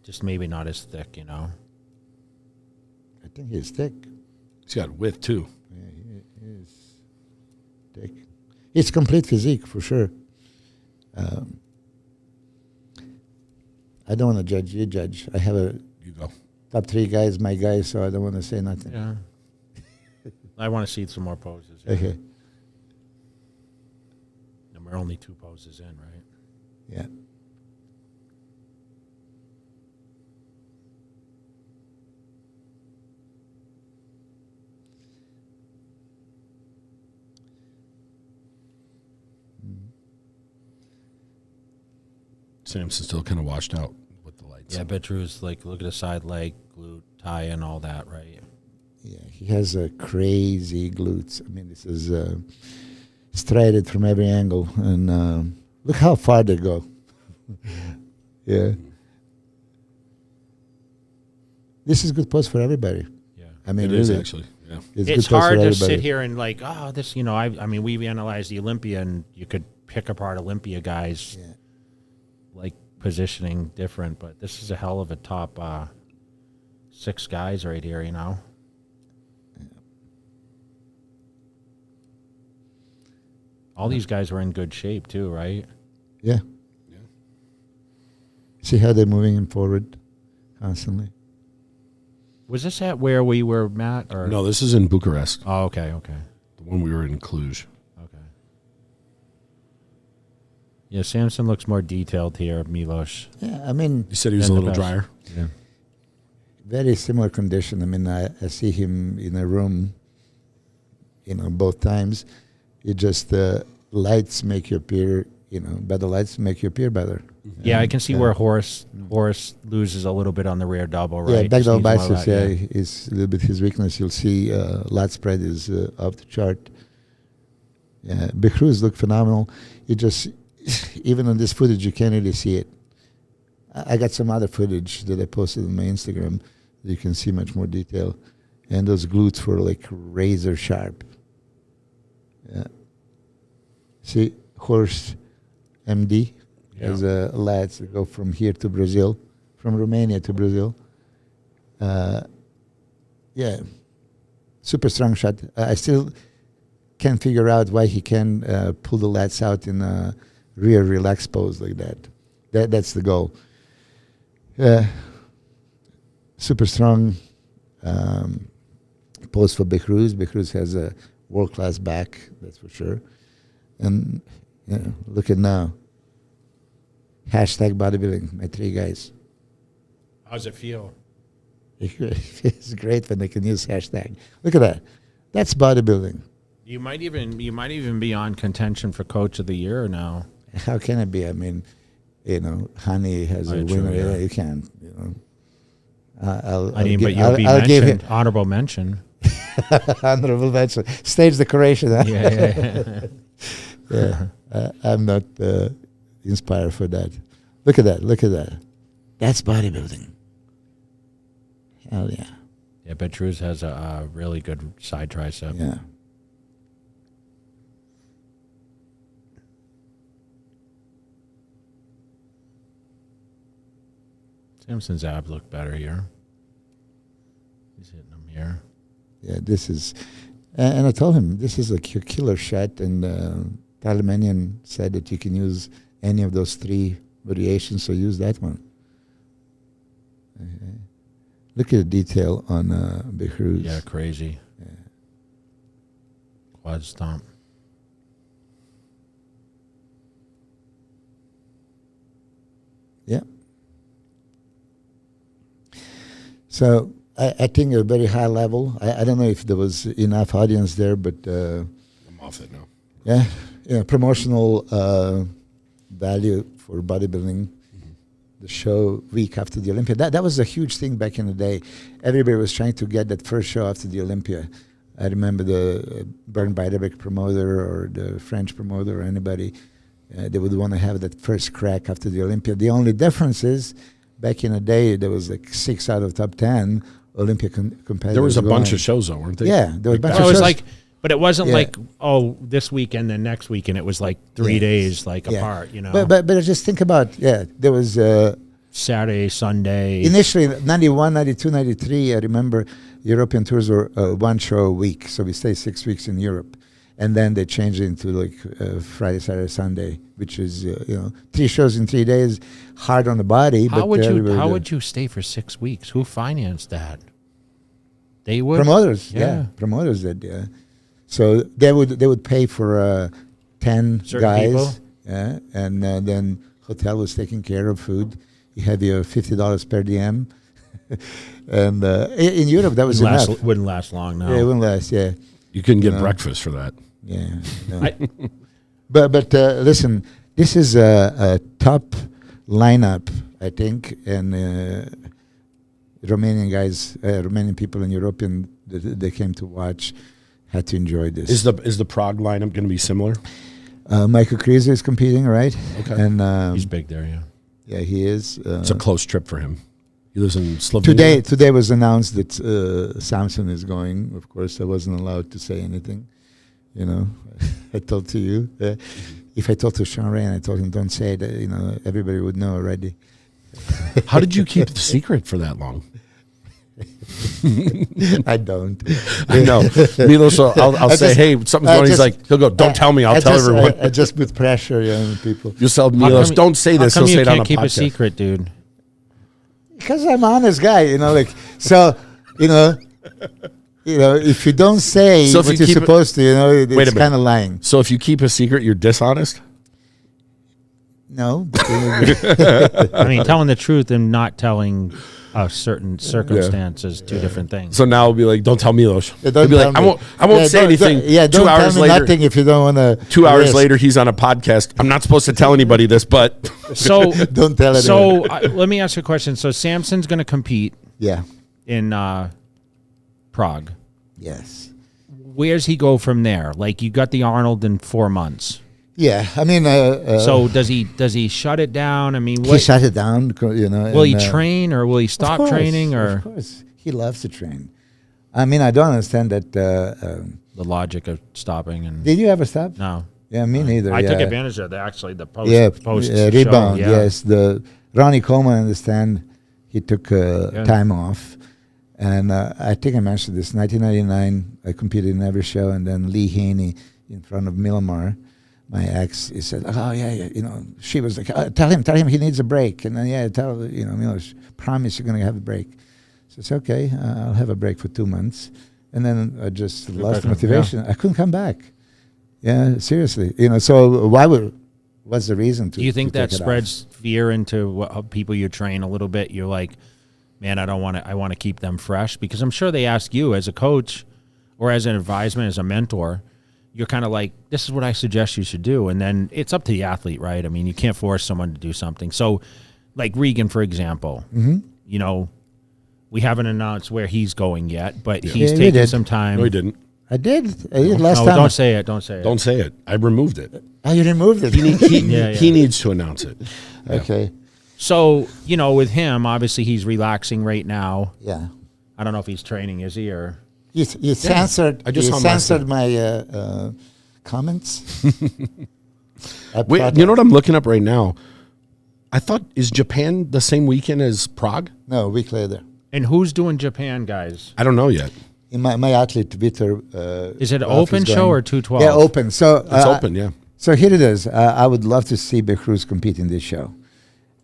Just maybe not as thick, I think he's thick. He's got width, too. Yeah, he is thick. It's complete physique, for sure. I don't want to judge. You judge. I have You go. Top 3 guys, my guys, so I don't want to say nothing. Yeah. I want to see some more poses. Yeah. Okay. And we're only 2 poses in, right? Yeah. Samson's still kind of washed out with the lights. Yeah, Behrouz, like, look at the side leg, glute, tie, and all that, right? Yeah, he has a crazy glutes. I mean, this is striated from every angle. And look how far they go. Yeah. This is a good pose for everybody. Yeah. I mean, it is actually. Yeah. It's hard to sit here and like, this, I mean, we've analyzed the Olympia, and you could pick apart Olympia guys. Yeah. Like positioning different, but this is a hell of a top 6 guys right here, Yeah. All these guys were in good shape too, right? Yeah. Yeah. See how they're moving him forward constantly. Was this at where we were, Matt? Or No, this is in Bucharest. Oh, okay. The one we were in Cluj. Okay. Yeah, Samson looks more detailed here, Milos. Yeah, I mean... You said he was a little drier? Yeah. Very similar condition. I mean, I see him in a room, both times. It just, lights make you appear better lights make you appear better. Yeah, I can see where Horace loses a little bit on the rear double, right? Yeah, back double biceps, is a little bit his weakness. You'll see lat spread is off the chart. Yeah, Behrouz look phenomenal. You just, even on this footage, you can't really see it. I got some other footage that I posted on my Instagram. You can see much more detail. And those glutes were like razor sharp. Yeah. See, Horst MD has lads that go from here to Brazil, from Romania to Brazil. Yeah, super strong shot. I still can't figure out why he can pull the lats out in a rear relaxed pose like that. That's the goal. Super strong pose for Behrouz. Behrouz has a world-class back, that's for sure. And look at now. #bodybuilding, my 3 guys. How's it feel? It's great when they can use hashtag. Look at that. That's bodybuilding. You might even be on contention for Coach of the Year now. How can it be? I mean, Honey has a winner. Yeah, you can't. But you'll be mentioned. Honorable mention. Honorable mention. Stage decoration. Huh? Yeah. Yeah. I'm not inspired for that. Look at that. That's bodybuilding. Hell yeah. Yeah, Behrouz has a really good side tricep. Yeah. Samson's abs look better here. He's hitting them here. Yeah, this is, and I told him this is a killer shot, and Talimanian said that you can use any of those 3 variations, so use that one. Okay. Look at the detail on Behrouz. Yeah, crazy. Yeah. Quad stomp. Yeah. So I think a very high level. I don't know if there was enough audience there, but I'm off it now. Yeah, promotional value for bodybuilding. The show week after the Olympia. That was a huge thing back in the day. Everybody was trying to get that first show after the Olympia. I remember the Bern Beiderbecke promoter or the French promoter or anybody. They would want to have that first crack after the Olympia. The only difference is, back in the day, there was like 6 out of top 10 Olympia competitors. There was a bunch of shows, though, weren't there? Yeah, there was a bunch of shows. But it wasn't like, this weekend, then next weekend. It was like 3 days apart, But just think about, there was... Saturday, Sunday. Initially, 91, 92, 93, I remember European tours were 1 show a week. So we stayed 6 weeks in Europe. And then they changed it into like Friday, Saturday, Sunday, which is, 3 shows in 3 days, hard on the body. How would you stay for 6 weeks? Who financed that? They would? Promoters, promoters did, yeah. So they would pay for 10 certain guys, people? yeah, and then hotel was taking care of food. You had your $50 per diem, and in Europe that was enough. Wouldn't last long now. Yeah, it wouldn't last. Yeah, you couldn't get breakfast for that. Yeah, no. but listen, this is a top lineup, I think, and Romanian guys, Romanian people and European, they came to watch. Had to enjoy this. Is the Prague lineup going to be similar? Michael Kriese is competing, right? Okay. And he's big there, yeah. Yeah, he is. It's a close trip for him. He lives in Slovenia. Today was announced that Samson is going. Of course, I wasn't allowed to say anything. I told to you. If I told to Sean Ray and I told him don't say it, everybody would know already. How did you keep the secret for that long? I don't. I know. Milos, I'll say, hey, something's going on. He'll go, don't tell me. I'll tell everyone. I just put pressure on people. You tell Milos, don't say this. He'll say it on a podcast. You can't keep a secret, dude. Because I'm an honest guy, if you don't say what you're supposed to, it's kind of lying. So if you keep a secret, you're dishonest? No. I mean, telling the truth and not telling a certain circumstance is two different things. So now it'll be like, don't tell Milos. Yeah, He'll be like, I won't say anything. Don't 2 hours tell me later, nothing if you don't want to. 2 hours later, he's on a podcast. I'm not supposed to tell anybody this, but So don't tell anyone. So let me ask you a question. So Samson's going to compete in Prague. Yes. Where's he go from there? Like, you got the Arnold in 4 months. Yeah, I mean. So does he shut it down? I mean, he shut it down. Will he train, or will he stop training? Or of course, he loves to train. I mean, I don't understand that. The logic of stopping. And did you ever stop? No. Yeah, me neither. I took advantage of the post. Rebound. Show, Yes, the Ronnie Coleman, I understand, he took time off. And I think I mentioned this. 1999, I competed in every show, and then Lee Haney in front of Milmar, my ex. He said, "Oh yeah, she was like, tell him he needs a break." And then tell Milos, promise you're gonna have a break. So it's okay. I'll have a break for 2 months, and then I just lost motivation. I couldn't come back. Yeah, seriously. So what's the reason to? Do you think that spreads fear into people you train a little bit? You're like, man, I want to keep them fresh, because I'm sure they ask you as a coach or as an advisement, as a mentor, you're kind of like, this is what I suggest you should do. And then it's up to the athlete, right? I mean, you can't force someone to do something. So like Regan, for example, we haven't announced where he's going yet, but he's taking some time. No, he didn't. I did last time. Don't say it. Don't say it. Don't say it. I removed it. Oh, you removed it? He needs to announce it. Yeah. Okay. So, with him, obviously he's relaxing right now. Yeah. I don't know if he's training, is he, or? You censored. I just censored my comments. Wait, you know what I'm looking up right now? I thought, is Japan the same weekend as Prague? No, a week later. And who's doing Japan, guys? I don't know yet. My athlete, Vitor. Is it an open show or 212? Yeah, open. So it's open, yeah. So here it is. I would love to see Behrouz compete in this show.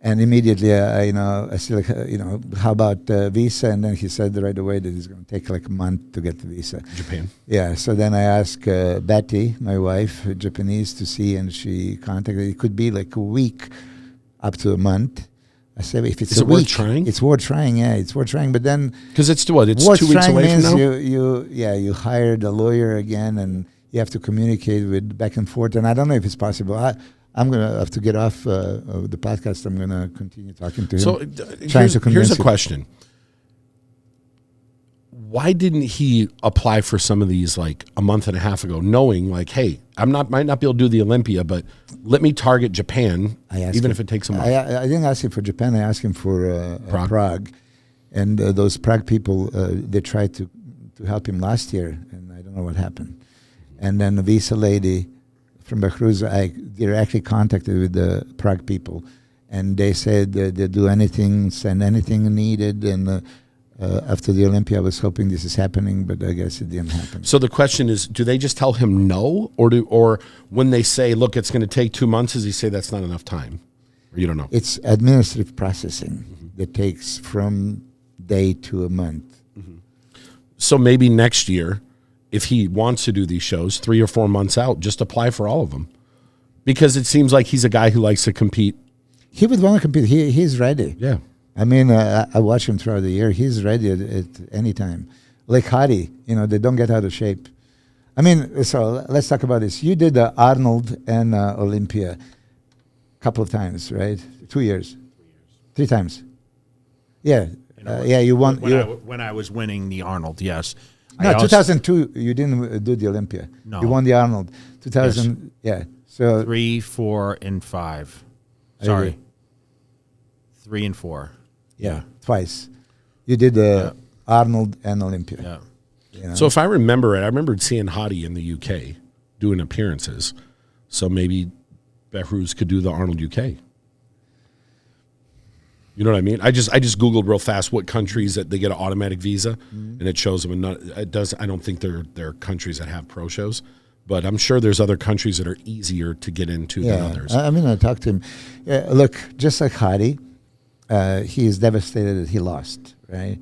And immediately, I said, like, how about visa? And then he said right away that it's going to take like a month to get the visa. Japan. Yeah. So then I asked Betty, my wife, Japanese, to see, and she contacted. It could be like a week, up to a month. I said, if it's a week, worth trying? It's worth trying. Yeah, it's worth trying. But then, because it's 2 weeks away from now. You hired a lawyer again, and you have to communicate with back and forth. And I don't know if it's possible. I'm going to have to get off the podcast. I'm going to continue talking to him. So here's a question. Why didn't he apply for some of these like a month and a half ago, knowing like, hey, might not be able to do the Olympia, but let me target Japan, even if it takes a month. I didn't ask him for Japan. I asked him for Prague. And those Prague people, they tried to help him last year, and I don't know what happened. And then the visa lady from Behrouz, I directly contacted with the Prague people, and they said they do anything, send anything needed. And after the Olympia, I was hoping this is happening, but I guess it didn't happen. So the question is, do they just tell him no, or when they say, look, it's going to take 2 months, does he say that's not enough time? Or you don't know? It's administrative processing that takes from day to a month. Mm-hmm. So maybe next year, if he wants to do these shows 3 or 4 months out, just apply for all of them. Because it seems like he's a guy who likes to compete. He would want to compete. He's ready. Yeah. I mean, I watch him throughout the year. He's ready at any time. Like Hadi, they don't get out of shape. I mean, so let's talk about this. You did the Arnold and Olympia a couple of times, right? 2 years. 3 times. Yeah. You won. When I was winning the Arnold, yes. No, 2002, you didn't do the Olympia. No. You won the Arnold. 2000, yes. So 3, 4, and 5. Sorry. 3 and 4. Yeah, twice. You did the Arnold and Olympia. Yeah. So if I remember it, I remembered seeing Hadi in the UK doing appearances. So maybe Behrouz could do the Arnold UK. You know what I mean? I just Googled real fast what countries that they get an automatic visa, and it shows them. And it does. I don't think there are countries that have pro shows, but I'm sure there's other countries that are easier to get into than others. I mean, I talked to him. Look, just like Hadi, he is devastated that he lost, right?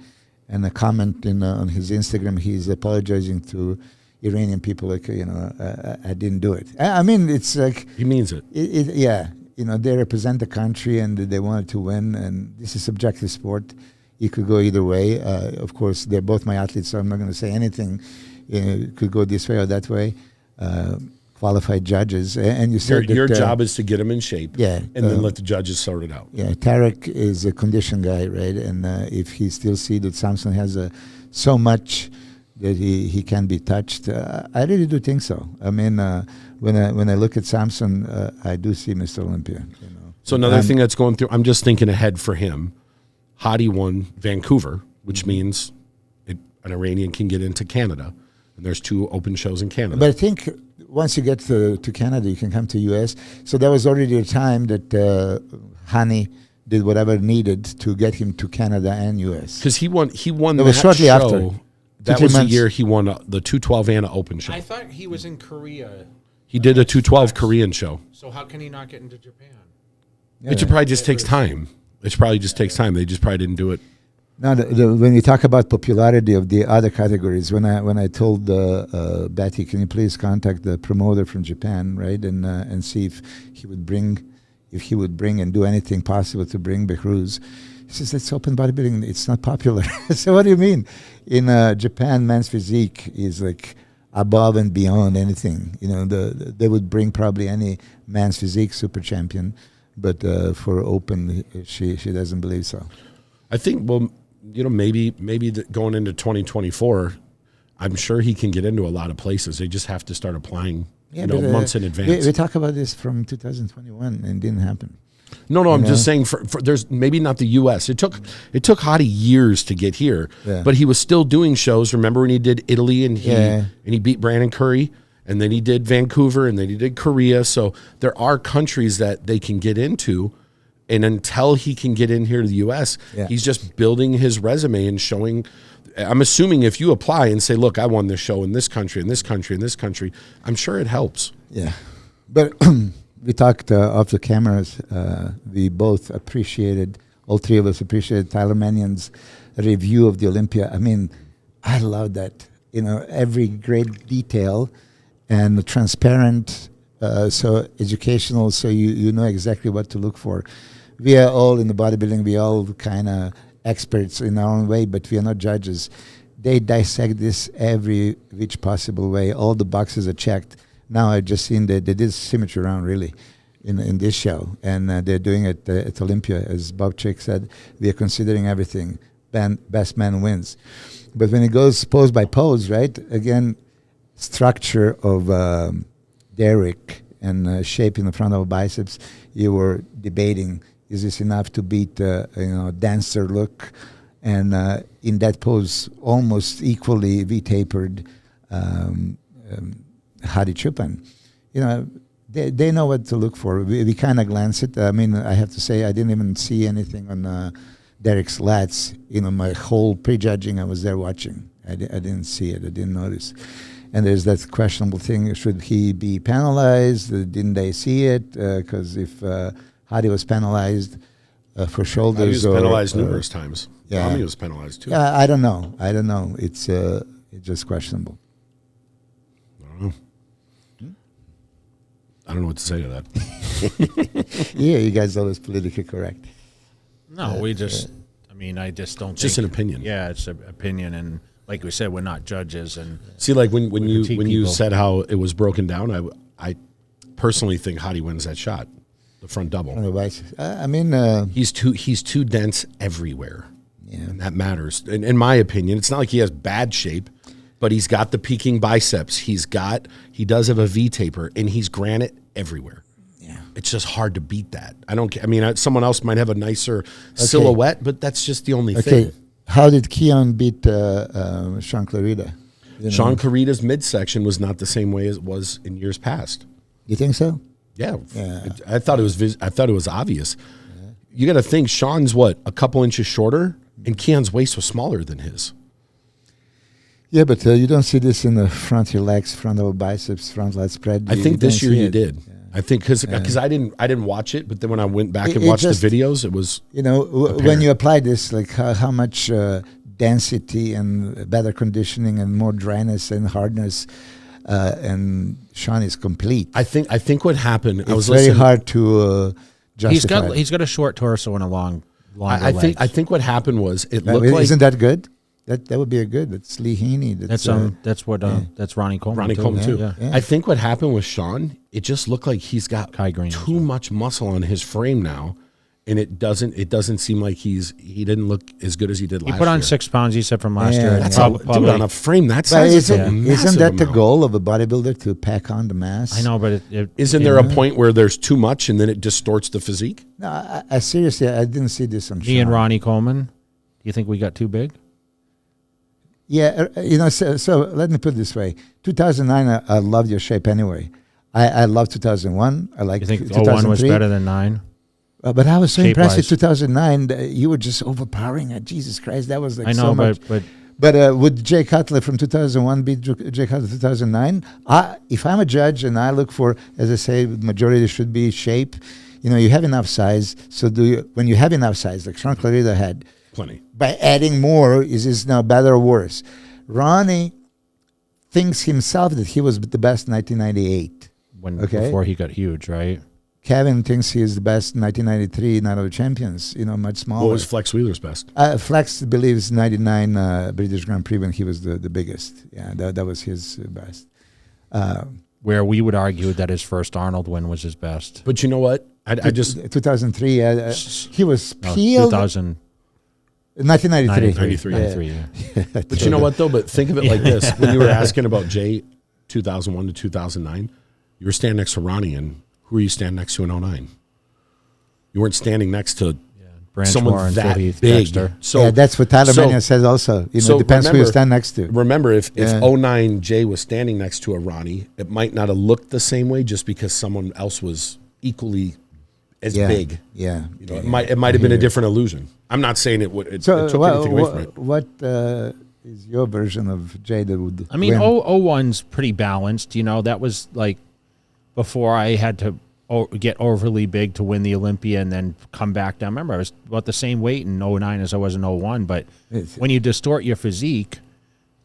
And a comment on his Instagram, he's apologizing to Iranian people, like, I didn't do it. I mean, it's like... He means it. They represent the country and they wanted to win, and this is subjective sport. it could go either way. Of course, they're both my athletes, so I'm not going to say anything. It could go this way or that way. Qualified judges, and you said your job is to get them in shape, and then let the judges sort it out. Yeah, Tarek is a condition guy, right? And if he still see that Samson has so much that he can be touched, I really do think so. I mean, when I look at Samson, I do see Mr. Olympia. You know. So another thing that's going through, I'm just thinking ahead for him. Hadi won Vancouver, which means an Iranian can get into Canada, and there's 2 open shows in Canada. But I think once you get to Canada, you can come to U.S. So there was already a time that Hani did whatever needed to get him to Canada and U.S. Because he won that was shortly show. After. That was the year he won the 212 and an open show. I thought he was in Korea. He did a 212 Korean show. So how can he not get into Japan? Yeah, it probably just takes time. It probably just takes time. They just probably didn't do it. Now, when you talk about popularity of the other categories, when I told Betty, can you please contact the promoter from Japan, right, and see if he would bring and do anything possible to bring Behrouz. He says, that's open bodybuilding. It's not popular. So what do you mean? In Japan, men's physique is like above and beyond anything. You know, they would bring probably any men's physique super champion, but for open, she doesn't believe so. I think, well, you know, maybe going into 2024, I'm sure he can get into a lot of places. They just have to start applying, months in advance. We talk about this from 2021 and it didn't happen. No, I'm just saying for there's maybe not the U.S. It took Hadi years to get here, but he was still doing shows. Remember when he did Italy and he beat Brandon Curry, and then he did Vancouver, and then he did Korea. So there are countries that they can get into. And until he can get in here to the U.S., he's just building his resume and showing. I'm assuming if you apply and say, look, I won this show in this country, in this country, in this country, I'm sure it helps. Yeah. But we talked off the cameras. We both appreciated, all 3 of us appreciated Tyler Mannion's review of the Olympia. I mean, I love that. You know, every great detail and transparent, so educational, so you know exactly what to look for. We are all in the bodybuilding, we all kind of experts in our own way, but we are not judges. They dissect this every which possible way. All the boxes are checked. Now I've just seen that they did symmetry round really in this show, and they're doing it at Olympia. As Bob Chick said, we are considering everything. Best man wins. But when it goes pose by pose, right, again, structure of Derrick and shape in the front of biceps, you were debating, is this enough to beat dancer look? And in that pose, almost equally V-tapered Hadi Chupan. You know, they know what to look for. We kind of glance it. I mean, I have to say, I didn't even see anything on Derrick's lats. You know, my whole prejudging, I was there watching. I didn't see it. I didn't notice. And there's that questionable thing, should he be penalized? Didn't they see it? Because if Hadi was penalized for shoulders. He was penalized numerous times. Yeah. Tommy was penalized too. I don't know. It's just questionable. I don't know what to say to that. Yeah, you guys are always politically correct. No, we just, I just don't think. Just an opinion. Yeah, it's an opinion. And like we said, we're not judges. And see, like when you said how it was broken down, I personally think Hadi wins that shot, the front double. He's too dense everywhere. Yeah, and that matters. In my opinion, it's not like he has bad shape, but he's got the peaking biceps. He does have a V taper, and he's granite everywhere. Yeah, it's just hard to beat that. Someone else might have a nicer silhouette, but that's just the only thing. How did Keon beat Sean Clarida? Sean Clarida's midsection was not the same way as it was in years past. You think so? Yeah. I thought it was obvious. Yeah. You got to think Sean's a couple inches shorter, and Keon's waist was smaller than his. Yeah, but you don't see this in the front of your legs, front of the biceps, front lat spread. I think this year you did. Yeah. I think because I didn't watch it, but then when I went back and watched the videos, it was when you apply this, like how much density and better conditioning and more dryness and hardness, and Sean is complete. I think what happened. It's very hard to justify. He's got a short torso and a long longer I legs. think what happened was it looked like. Isn't that good? That would be a good. That's Lee Heaney. That's Ronnie Coleman. Ronnie Coleman too. Yeah. I think what happened with Sean, it just looked like he's got too much muscle on his frame now, and it doesn't seem like he didn't look as good as he did last year. He put on 6 pounds, he said, from last year. That's dude, on a frame that size. Isn't that the goal of a bodybuilder, to pack on the mass? I know, but isn't there a point where there's too much and then it distorts the physique? No, I seriously, I didn't see this on Sean. Me and Ronnie Coleman, do you think we got too big? Yeah, so let me put it this way. 2009, I loved your shape anyway. I love 2001. I like 2003. You think 01 was better than 9? But I was so impressed with Shape-wise. 2009. You were just overpowering. Jesus Christ, that was like I know, so much. but Would Jay Cutler from 2001 beat Jay Cutler 2009? If I'm a judge and I look for, as I say, the majority should be shape. You have enough size. So when you have enough size, like Sean Clarida had, Plenty. by adding more, is now better or worse? Ronnie thinks himself that he was the best in 1998. Before he got huge, right? Kevin thinks he is the best in 1993, Night of the Champions, much smaller. What was Flex Wheeler's best? Flex believes 99 British Grand Prix when he was the biggest. Yeah, that was his best. Where we would argue that his first Arnold win was his best. But you know what? I just 2003. He was peeled. 2000. 1993. 93, yeah. But you know what though? But think of it like this: when you were asking about Jay, 2001 to 2009, you were standing next to Ronnie, and who were you standing next to in 2009? You weren't standing next to someone that big. So that's what Tyler Mania says also. It depends who you stand next to. Remember, if 2009 Jay was standing next to a Ronnie, it might not have looked the same way just because someone else was equally as big. Yeah, it might have been a different illusion. I'm not saying it would. It took anything away from it. What is your version of Jay that would? I mean, 01's pretty balanced. That was like before I had to get overly big to win the Olympia and then come back down. Remember, I was about the same weight in 09 as I was in 01. But when you distort your physique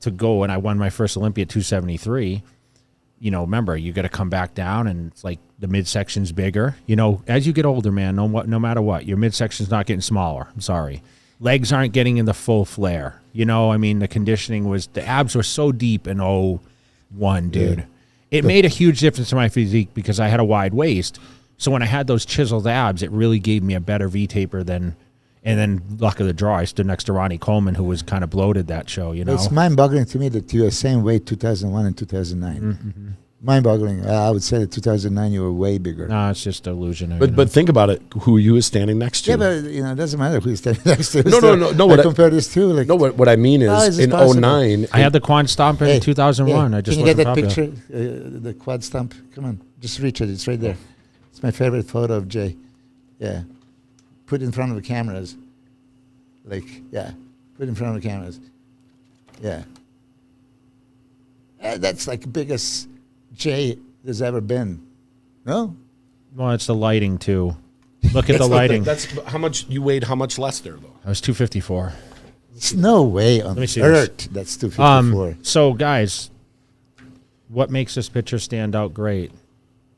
to go, and I won my first Olympia at 273. Remember, you got to come back down, and it's like the midsection's bigger. As you get older, man, no matter what, your midsection's not getting smaller. I'm sorry. Legs aren't getting in the full flare. The conditioning the abs were so deep in 01, dude. Yeah. It made a huge difference to my physique because I had a wide waist. So when I had those chiseled abs, it really gave me a better V-taper than. And then, luck of the draw, I stood next to Ronnie Coleman, who was kind of bloated that show, It's mind-boggling to me that you were the same weight 2001 and 2009. Mm-hmm. Mind-boggling. I would say that 2009 you were way bigger. No, it's just illusionary. But think about it, who you was standing next to. Yeah, but, it doesn't matter who you're standing next to. No. I compare this to. What I mean is in 2009. I had the quad stomp in 2001. Hey, I just can you get that picture? The quad stomp? Come on. Just reach it. It's right there. It's my favorite photo of Jay. Yeah. Put it in front of the cameras. Put it in front of the cameras. Yeah. That's like the biggest Jay there's ever been. No? Well, it's the lighting, too. Look at the lighting. That's how much you weighed, how much less there, though? I was 254. There's no way on earth that's 254. So, guys, what makes this picture stand out great?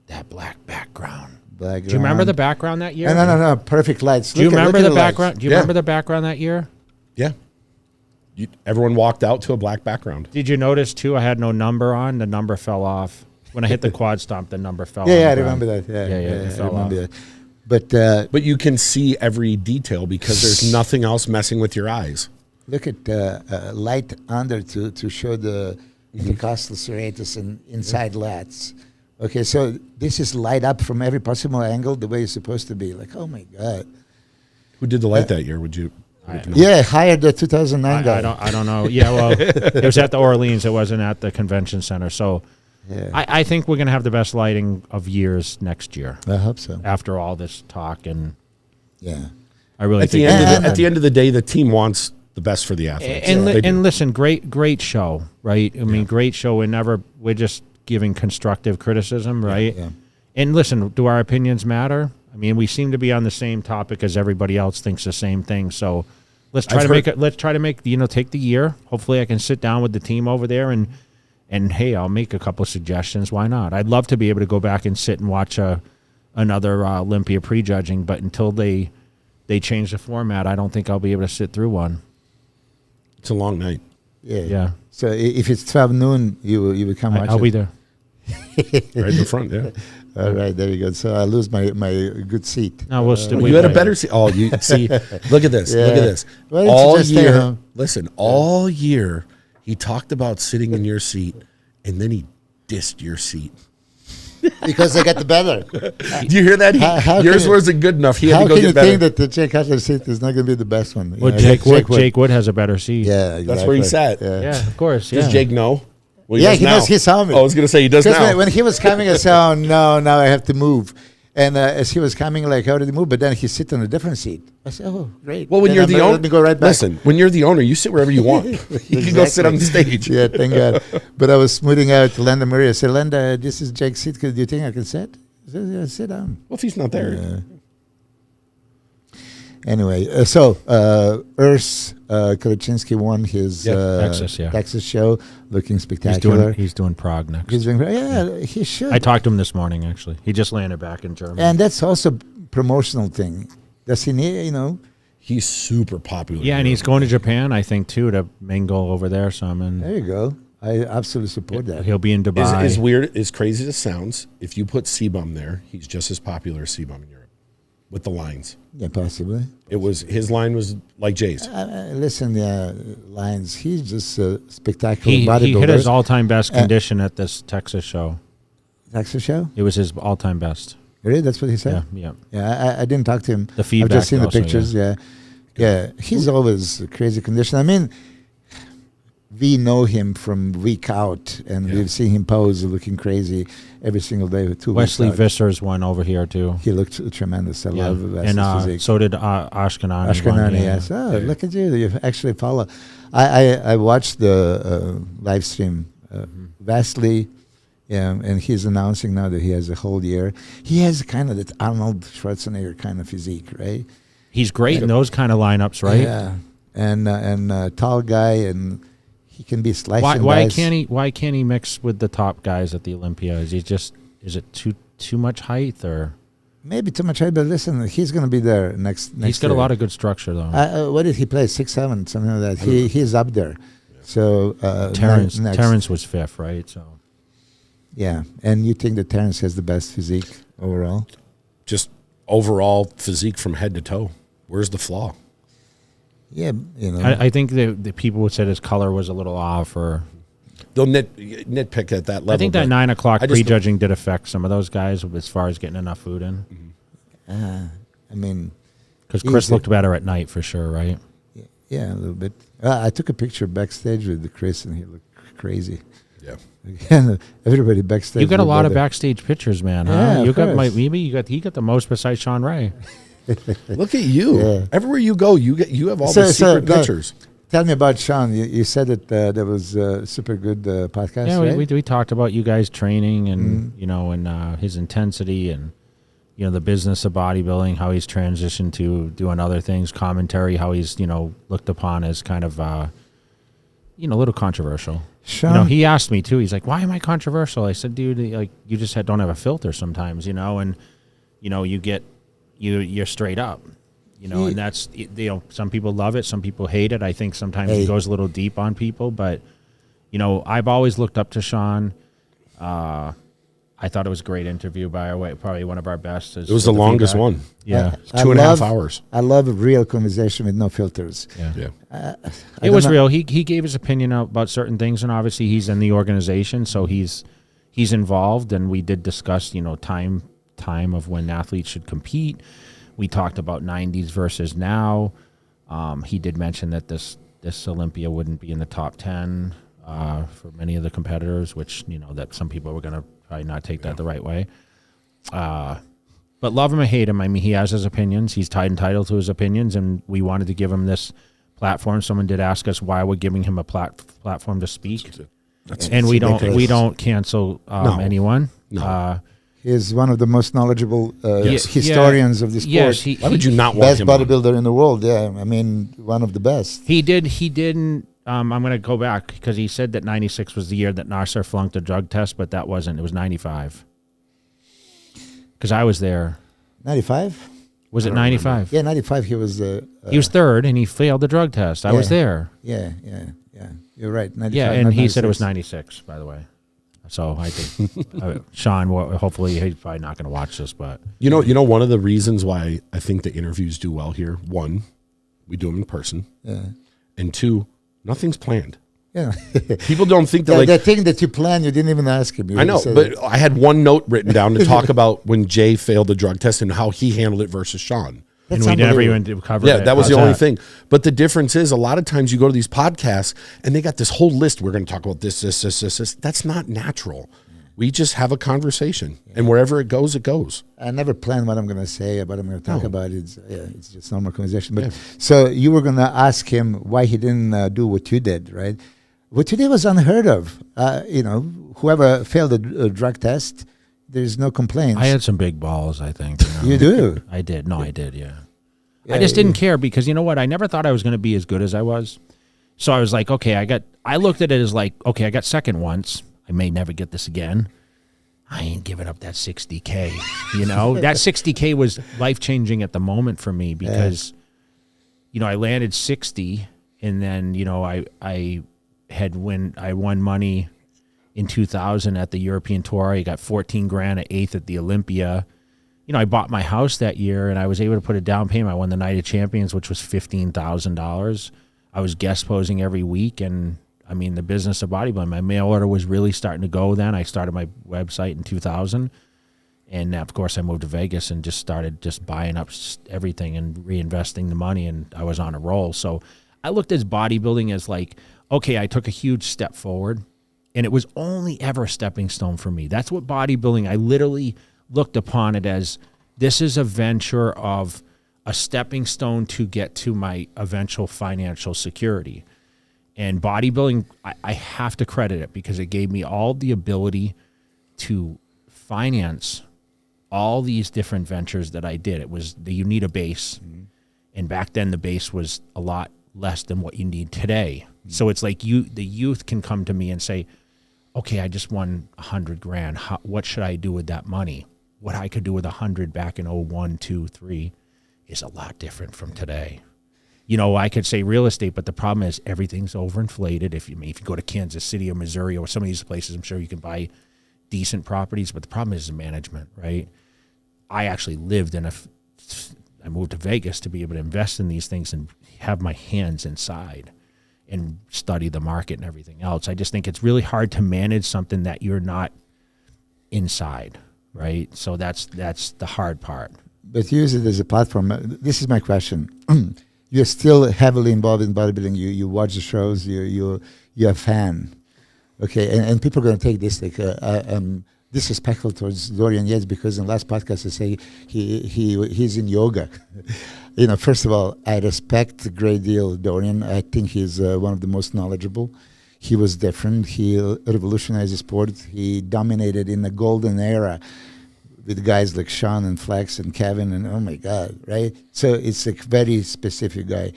That black background. Do you remember the background that year? No. Perfect lights. Do you remember the background? Do you remember the background that year? Yeah. Everyone walked out to a black background. Did you notice, too, I had no number on? The number fell off. When I hit the quad stomp, the number fell off. Yeah, I remember that. Yeah, it fell off. That. But you can see every detail because there's nothing else messing with your eyes. Look at light under to show the intercostal serratus and inside lats. Okay, so this is light up from every possible angle the way it's supposed to be. Like, oh my God. Who did the light that year? Would you? Hired the 2009 guy. I don't know. Yeah, well, it was at the Orleans. It wasn't at the convention center. So I think we're going to have the best lighting of years next year. I hope so. After all this talk and I really at think at the end of the day, the team wants the best for the athletes. And listen, great show, right? I mean, great show. We're just giving constructive criticism, right? Yeah. And listen, do our opinions matter? I mean, we seem to be on the same topic as everybody else thinks the same thing. So let's try to make take the year. Hopefully I can sit down with the team over there and hey, I'll make a couple of suggestions. Why not? I'd love to be able to go back and sit and watch another Olympia prejudging, but until they they change the format, I don't think I'll be able to sit through one. It's a long night. Yeah. So if it's 12 noon, you will come watch I'll it. be there. Right in the front, yeah. All right, there you go. So I lose my good seat. No, we'll still. You had a better seat. Oh, you see, look at this. Yeah. Look at this. Why don't you All just stay year, home? listen, all year, he talked about sitting in your seat, and then he dissed your seat. Because I got the better. Do you hear that? How Yours can- wasn't good enough. He had How to go can you get better. think that the Jake Cutler seat is not going to be the best one? Well, You know, Jake Wood has a better seat. Yeah, exactly. That's where he sat. Yeah, of course. Yeah. Does Jake know? Well, Yeah, does he now. knows. He saw me. Oh, I was going to say he does Because now. when he was coming, I said, "Oh no, now I have to move." And as he was coming, like, how did he move? But then he sit on a different seat. I said, "Oh, great." Well, when Then you're I'm the gonna owner, let me go right back. listen, when you're the owner, you sit wherever you want. You can go sit on the stage. Yeah, thank God. But I was smoothing out to Linda Marie. I said, "Linda, this is Jake's seat. Do you think I can sit?" I said, "Yeah, sit down." Well, if he's not there. Yeah. Anyway, Urs Kaliczynski won his Texas show, looking spectacular. He's doing Prague next. He's doing, yeah, he should. I talked to him this morning, actually. He just landed back in Germany. And that's also promotional thing. Does he need, He's super popular. Yeah, and he's going to Japan, I think, too, to mingle over there some. And There you go. I absolutely support that. he'll be in Dubai. As weird, as crazy as it sounds, if you put Seabum there, he's just as popular as Seabum in Europe with the lines. Yeah, possibly. His line was like Jay's. Listen, Lions, he's just a spectacular bodybuilder. He hit his all-time best condition at this Texas show. Texas show? It was his all-time best. Really? That's what he said? Yeah. Yeah, I didn't talk to him. The feedback I've just seen the also, pictures. Yeah. He's always a crazy condition. I mean, we know him from week out, and we've seen him pose looking crazy every single day. Wesley Visser's one over here, too. He looked tremendous. I love Wesley's and physique. so did Ashkenani. Ashkenani, yes. Oh, look at you. You actually follow. I watched the live stream. Wesley, and he's announcing now that he has a whole year. He has kind of that Arnold Schwarzenegger kind of physique, right? He's great in those kind of lineups, right? Yeah. And tall guy, and he can be slicing. Why can't he mix with the top guys at the Olympia? Is it too much height, or maybe too much height? But listen, he's going to be there next. He's got year. a lot of good structure though. What did he play? 6'7", something like that. He's up there. Yeah. So Terrence was fifth, right? So yeah, and you think that Terrence has the best physique overall? Just overall physique from head to toe. Where's the flaw? Yeah, I think the people would say his color was a little off, or they'll nitpick at that level. I think that 9 o'clock prejudging did affect some of those guys as far as getting enough food in. I mean, because Chris looked better at night for sure, right? Yeah, a little bit. I took a picture backstage with Chris, and he looked crazy. Yeah, and everybody backstage. You got a lot of backstage pictures, man. Huh? Yeah, you got he got the most besides Sean Ray. Look at you. Yeah. Everywhere you go, you have all the secret pictures. Tell me about Sean. You said that there was a super good podcast. Yeah, right? we talked about you guys training and and his intensity and the business of bodybuilding, how he's transitioned to doing other things, commentary, how he's looked upon as kind of a little controversial. Sean, he asked me too. He's like, "Why am I controversial?" I said, "Dude, like you just don't have a filter sometimes, and you get." You're straight up, and that's some people love it, some people hate it. I think sometimes it goes a little deep on people, but I've always looked up to Sean. I thought it was a great interview, by our way, probably one of our best. It was the longest one. Yeah, 2.5 hours. I love a real conversation with no filters. Yeah. It was real. He gave his opinion about certain things, and obviously he's in the organization, so he's involved, and we did discuss time of when athletes should compete. We talked about 90s versus now. He did mention that this Olympia wouldn't be in the top 10 for many of the competitors, which that some people were going to probably not take that the right way. But love him or hate him, I mean, he has his opinions. He's entitled to his opinions, and we wanted to give him this platform. Someone did ask us why we're giving him a platform to speak, and we don't cancel anyone. No. He's one of the most knowledgeable historians of the sport. Yes, why would you not want best him bodybuilder in the world? Yeah, I mean, one of the best. He didn't. I'm going to go back because he said that 96 was the year that Nasser flunked the drug test, but that wasn't. It was 95. Because I was there. 95? Was it 95? Yeah, 95. He was third, and he failed the drug test. I was there. Yeah. You're right. 95, yeah, and he said it was 96, by the way. So I think Sean, hopefully he's probably not going to watch this, but you know, one of the reasons why I think the interviews do well here, one, we do them in person, and two, nothing's planned. Yeah, people don't think that the thing that you plan, you didn't even ask him. I know, but I had one note written down to talk about when Jay failed the drug test and how he handled it versus Sean. And we never even covered it. Yeah, that was the only thing. But the difference is a lot of times you go to these podcasts and they got this whole list. We're going to talk about this. That's not natural. We just have a conversation, and wherever it goes, it goes. I never plan what I'm going to say, what I'm going to talk about. It's just normal conversation. But so you were going to ask him why he didn't do what you did, right? What you did was unheard of. Whoever failed a drug test, there's no complaints. I had some big balls, I think. You do? I did. No, I did, yeah. I just didn't care because you know what? I never thought I was going to be as good as I was. So I was like, okay, I looked at it as like, okay, I got second once. I may never get this again. I ain't giving up that 60K. That 60K was life-changing at the moment for me because, I landed 60 and then, I won money in 2000 at the European Tour. I got 14 grand at 8th at the Olympia. I bought my house that year and I was able to put a down payment. I won the Night of Champions, which was $15,000. I was guest posing every week, and the business of bodybuilding, my mail order was really starting to go then. I started my website in 2000, and of course I moved to Vegas and just started buying up everything and reinvesting the money, and I was on a roll. So I looked at bodybuilding as like, okay, I took a huge step forward, and it was only ever a stepping stone for me. That's what bodybuilding, I literally looked upon it as, this is a venture of a stepping stone to get to my eventual financial security. And bodybuilding, I have to credit it because it gave me all the ability to finance all these different ventures that I did. You need a base. Mm-hmm. And back then the base was a lot less than what you need today. Mm-hmm. So it's like the youth can come to me and say, okay, I just won 100 grand. What should I do with that money? What I could do with 100 back in 01, 2, 3 is a lot different from today. I could say real estate, but the problem is everything's overinflated. If you go to Kansas City or Missouri or some of these places, I'm sure you can buy decent properties, but the problem is the management, right? I actually lived I moved to Vegas to be able to invest in these things and have my hands inside and study the market and everything else. I just think it's really hard to manage something that you're not inside, right? So that's the hard part. But use it as a platform. This is my question. You're still heavily involved in bodybuilding. You watch the shows. You're a fan. Okay, and people are going to take this like disrespectful towards Dorian Yates because in the last podcast I say he's in yoga. First of all, I respect a great deal Dorian. I think he's one of the most knowledgeable. He was different. He revolutionized the sport. He dominated in the golden era with guys like Sean and Flex and Kevin and oh my God, right? So it's a very specific guy.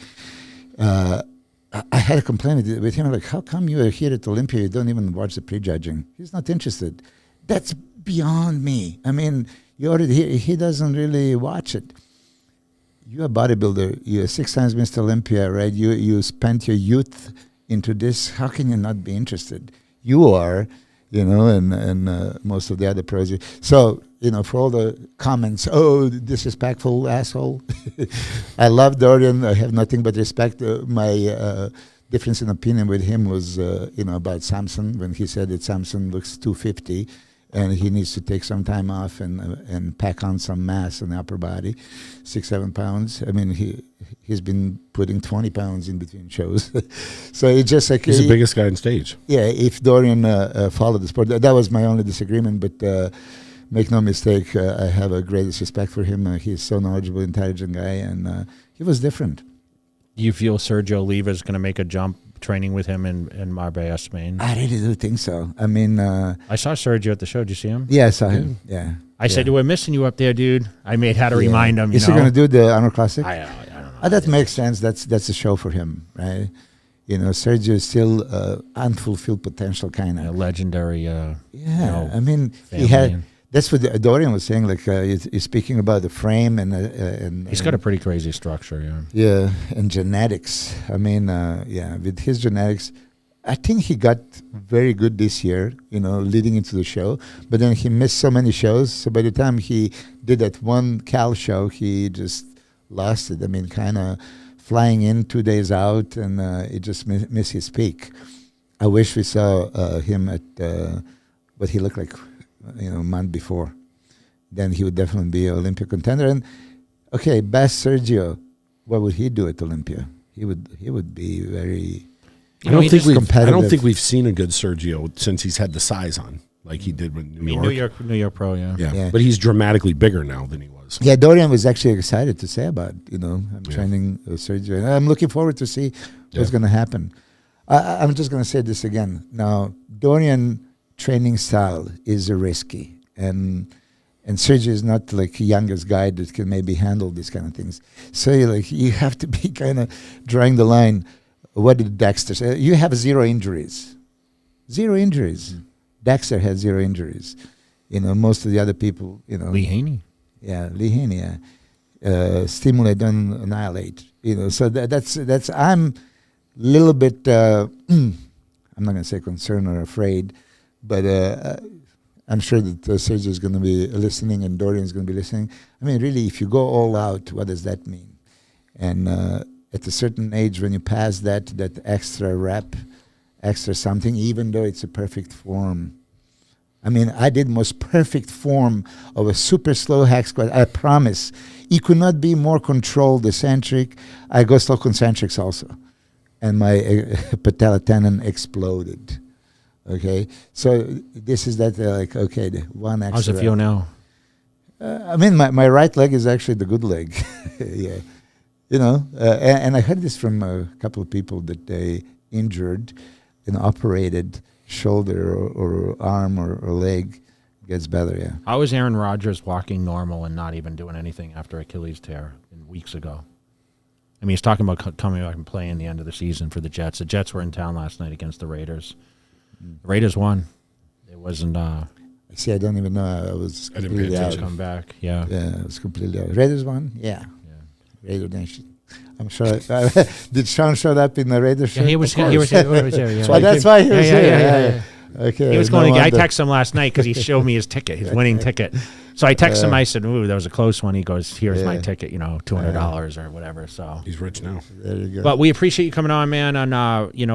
I had a complaint with him, like, how come you are here at Olympia, you don't even watch the prejudging? He's not interested. That's beyond me. He doesn't really watch it. You're a bodybuilder. You're 6 times Mr. Olympia, right? You spent your youth into this. How can you not be interested? You are, and most of the other pros. So, for all the comments, oh, disrespectful asshole. I love Dorian. I have nothing but respect. My difference in opinion with him was, about Samson, when he said that Samson looks 250 and he needs to take some time off and pack on some mass in the upper body, 6-7 pounds. He's been putting 20 pounds in between shows. So it's just like... He's the biggest guy on stage. Yeah, if Dorian followed the sport, that was my only disagreement, but... make no mistake, I have a greatest respect for him. He's so knowledgeable, intelligent guy, and he was different. Do you feel Sergio Oliva is going to make a jump training with him in Marbella, Spain? I really do think so. I saw Sergio at the show. Did you see him? Yeah, I saw him. Yeah. I said, we're missing you up there, dude. I had to remind him. Is he going to do the Honor Classic? I don't know. That makes sense. That's a show for him, right? Sergio is still unfulfilled potential, kind of. A legendary. he had That's what Dorian was saying. Like he's speaking about the frame and he's got a pretty crazy structure. Yeah, and genetics. I mean, with his genetics, I think he got very good this year. Leading into the show, but then he missed so many shows. So by the time he did that one Cal show, he just lost it. I mean, kind of flying in 2 days out, and it just missed his peak. I wish we saw him at what he looked like. A month before, then he would definitely be an Olympia contender. And okay, best Sergio, what would he do at Olympia? He would be very. I don't think we've seen a good Sergio since he's had the size on, like he did with New York. New York Pro, yeah. But he's dramatically bigger now than he was. Yeah, Dorian was actually excited to say about I'm training Sergio, and I'm looking forward to see what's going to happen. I'm just going to say this again. Now, Dorian training style is risky, and Sergio is not like youngest guy that can maybe handle these kind of things. So you have to be kind of drawing the line. What did Dexter say? You have 0 injuries. 0 injuries. Dexter had 0 injuries. Most of the other people, Lee Haney. Yeah, Lee Haney. Stimulate, don't annihilate. So that's I'm a little bit. I'm not going to say concerned or afraid. But I'm sure that Sergio is going to be listening and Dorian is going to be listening. I mean, really, if you go all out, what does that mean? And at a certain age, when you pass that extra rep, extra something, even though it's a perfect form. I mean, I did most perfect form of a super slow hack squat. I promise. It could not be more controlled, eccentric. I go slow concentrics also. And my patella tendon exploded. Okay, so this is that the one extra. How's it feel now? I mean, my right leg is actually the good leg. Yeah, and I heard this from a couple of people that they injured and operated shoulder or arm or leg gets better. Yeah. How was Aaron Rodgers walking normal and not even doing anything after Achilles tear weeks ago? I mean, he's talking about coming back and playing the end of the season for the Jets. The Jets were in town last night against the Raiders. The Raiders won. It wasn't. See, I don't even know. I was completely out. Come back. Yeah. Yeah, I was completely out. Raiders won. Yeah. Raider Nation. I'm sure. Did Sean show up in the Raiders shirt? Yeah, he was here. Yeah. So that's why he was here. Yeah. Okay. He was going. I texted him last night because he showed me his ticket, his winning ticket. So I texted him. I said, "Ooh, that was a close one." He goes, "Here's my ticket. $200 or whatever." So he's rich now. There you go. But we appreciate you coming on, man. And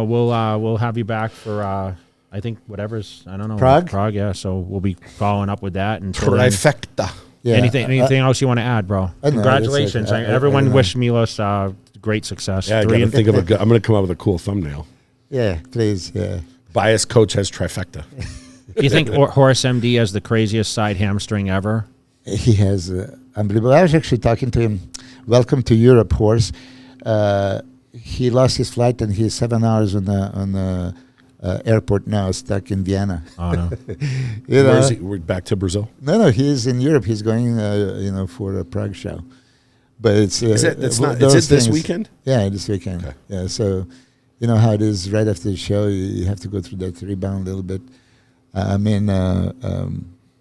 we'll have you back for. I think whatever's, I don't know. Prague, yeah. So we'll be following up with that. And TRIFECTA. Yeah. Anything else you want to add, bro? Congratulations. Everyone wish Milos great success. Yeah, I'm going to come up with a cool thumbnail. Yeah, please. Yeah. Biased coach has trifecta. Do you think Horace MD has the craziest side hamstring ever? He has unbelievable. I was actually talking to him. Welcome to Europe, Horace. He lost his flight and he's 7 hours on the airport now, stuck in Vienna. Oh no! Where is he? We're back to Brazil. No, he's in Europe. He's going, for a Prague show. But it's is it this weekend? Yeah, this weekend. Okay. Yeah, so you know how it is. Right after the show, you have to go through that rebound a little bit.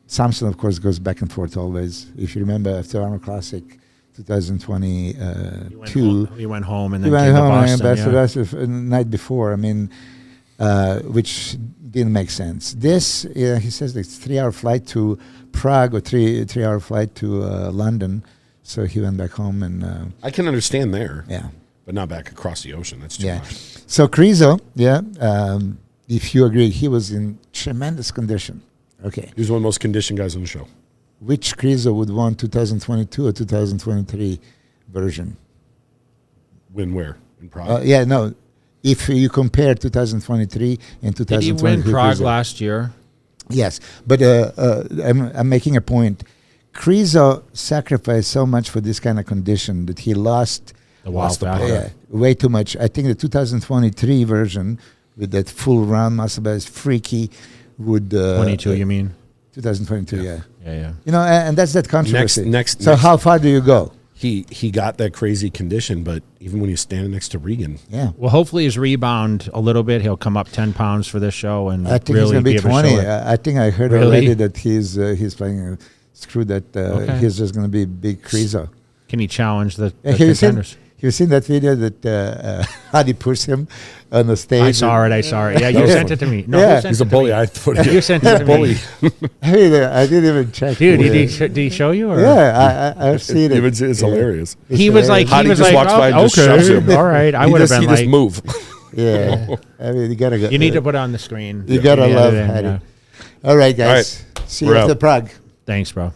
Samson, of course, goes back and forth always. If you remember, after Arnold Classic 2022, he went home and then came to Boston. The night before. Which didn't make sense. This, he says, it's 3 hour flight to Prague or 3 hour flight to London. So he went back home and. I can understand there. Yeah. But not back across the ocean. That's too much. So Krizo, if you agree, he was in tremendous condition. Okay. He was one of the most conditioned guys on the show. Which Krizo would want 2022 or 2023 version? Win where? In Prague? No. If you compare 2023 and 2023. Did he win Prague last year? Yes. But I'm making a point. Krizo sacrificed so much for this kind of condition that he lost way too much. I think the 2023 version with that full round muscle base, freaky, would 22. You mean 2022? Yeah. Yeah. And that's that controversy. Next. How far do you go? he got that crazy condition, but even when he's standing next to Regan. Yeah. Well, hopefully his rebound a little bit. He'll come up 10 pounds for this show, and I think really he's going to be 20. I think I heard already that he's playing a screw that he's just going to be big creaser. Can he challenge the contenders? You've seen that video that Hadi pushed him on the stage? I saw it. Yeah, you sent it to me. No, yeah. He's a bully. I thought you sent it to me. I mean, I didn't even check. Dude, did he show you? Or? Yeah, I've seen it. It's hilarious. He was like, Hadi just walks by and just shoves him. All right, I would have been he like, just move. Yeah, I mean, you gotta go. You need to put it on the screen. You gotta love Hadi. All right, guys. See you after Prague. Thanks, bro.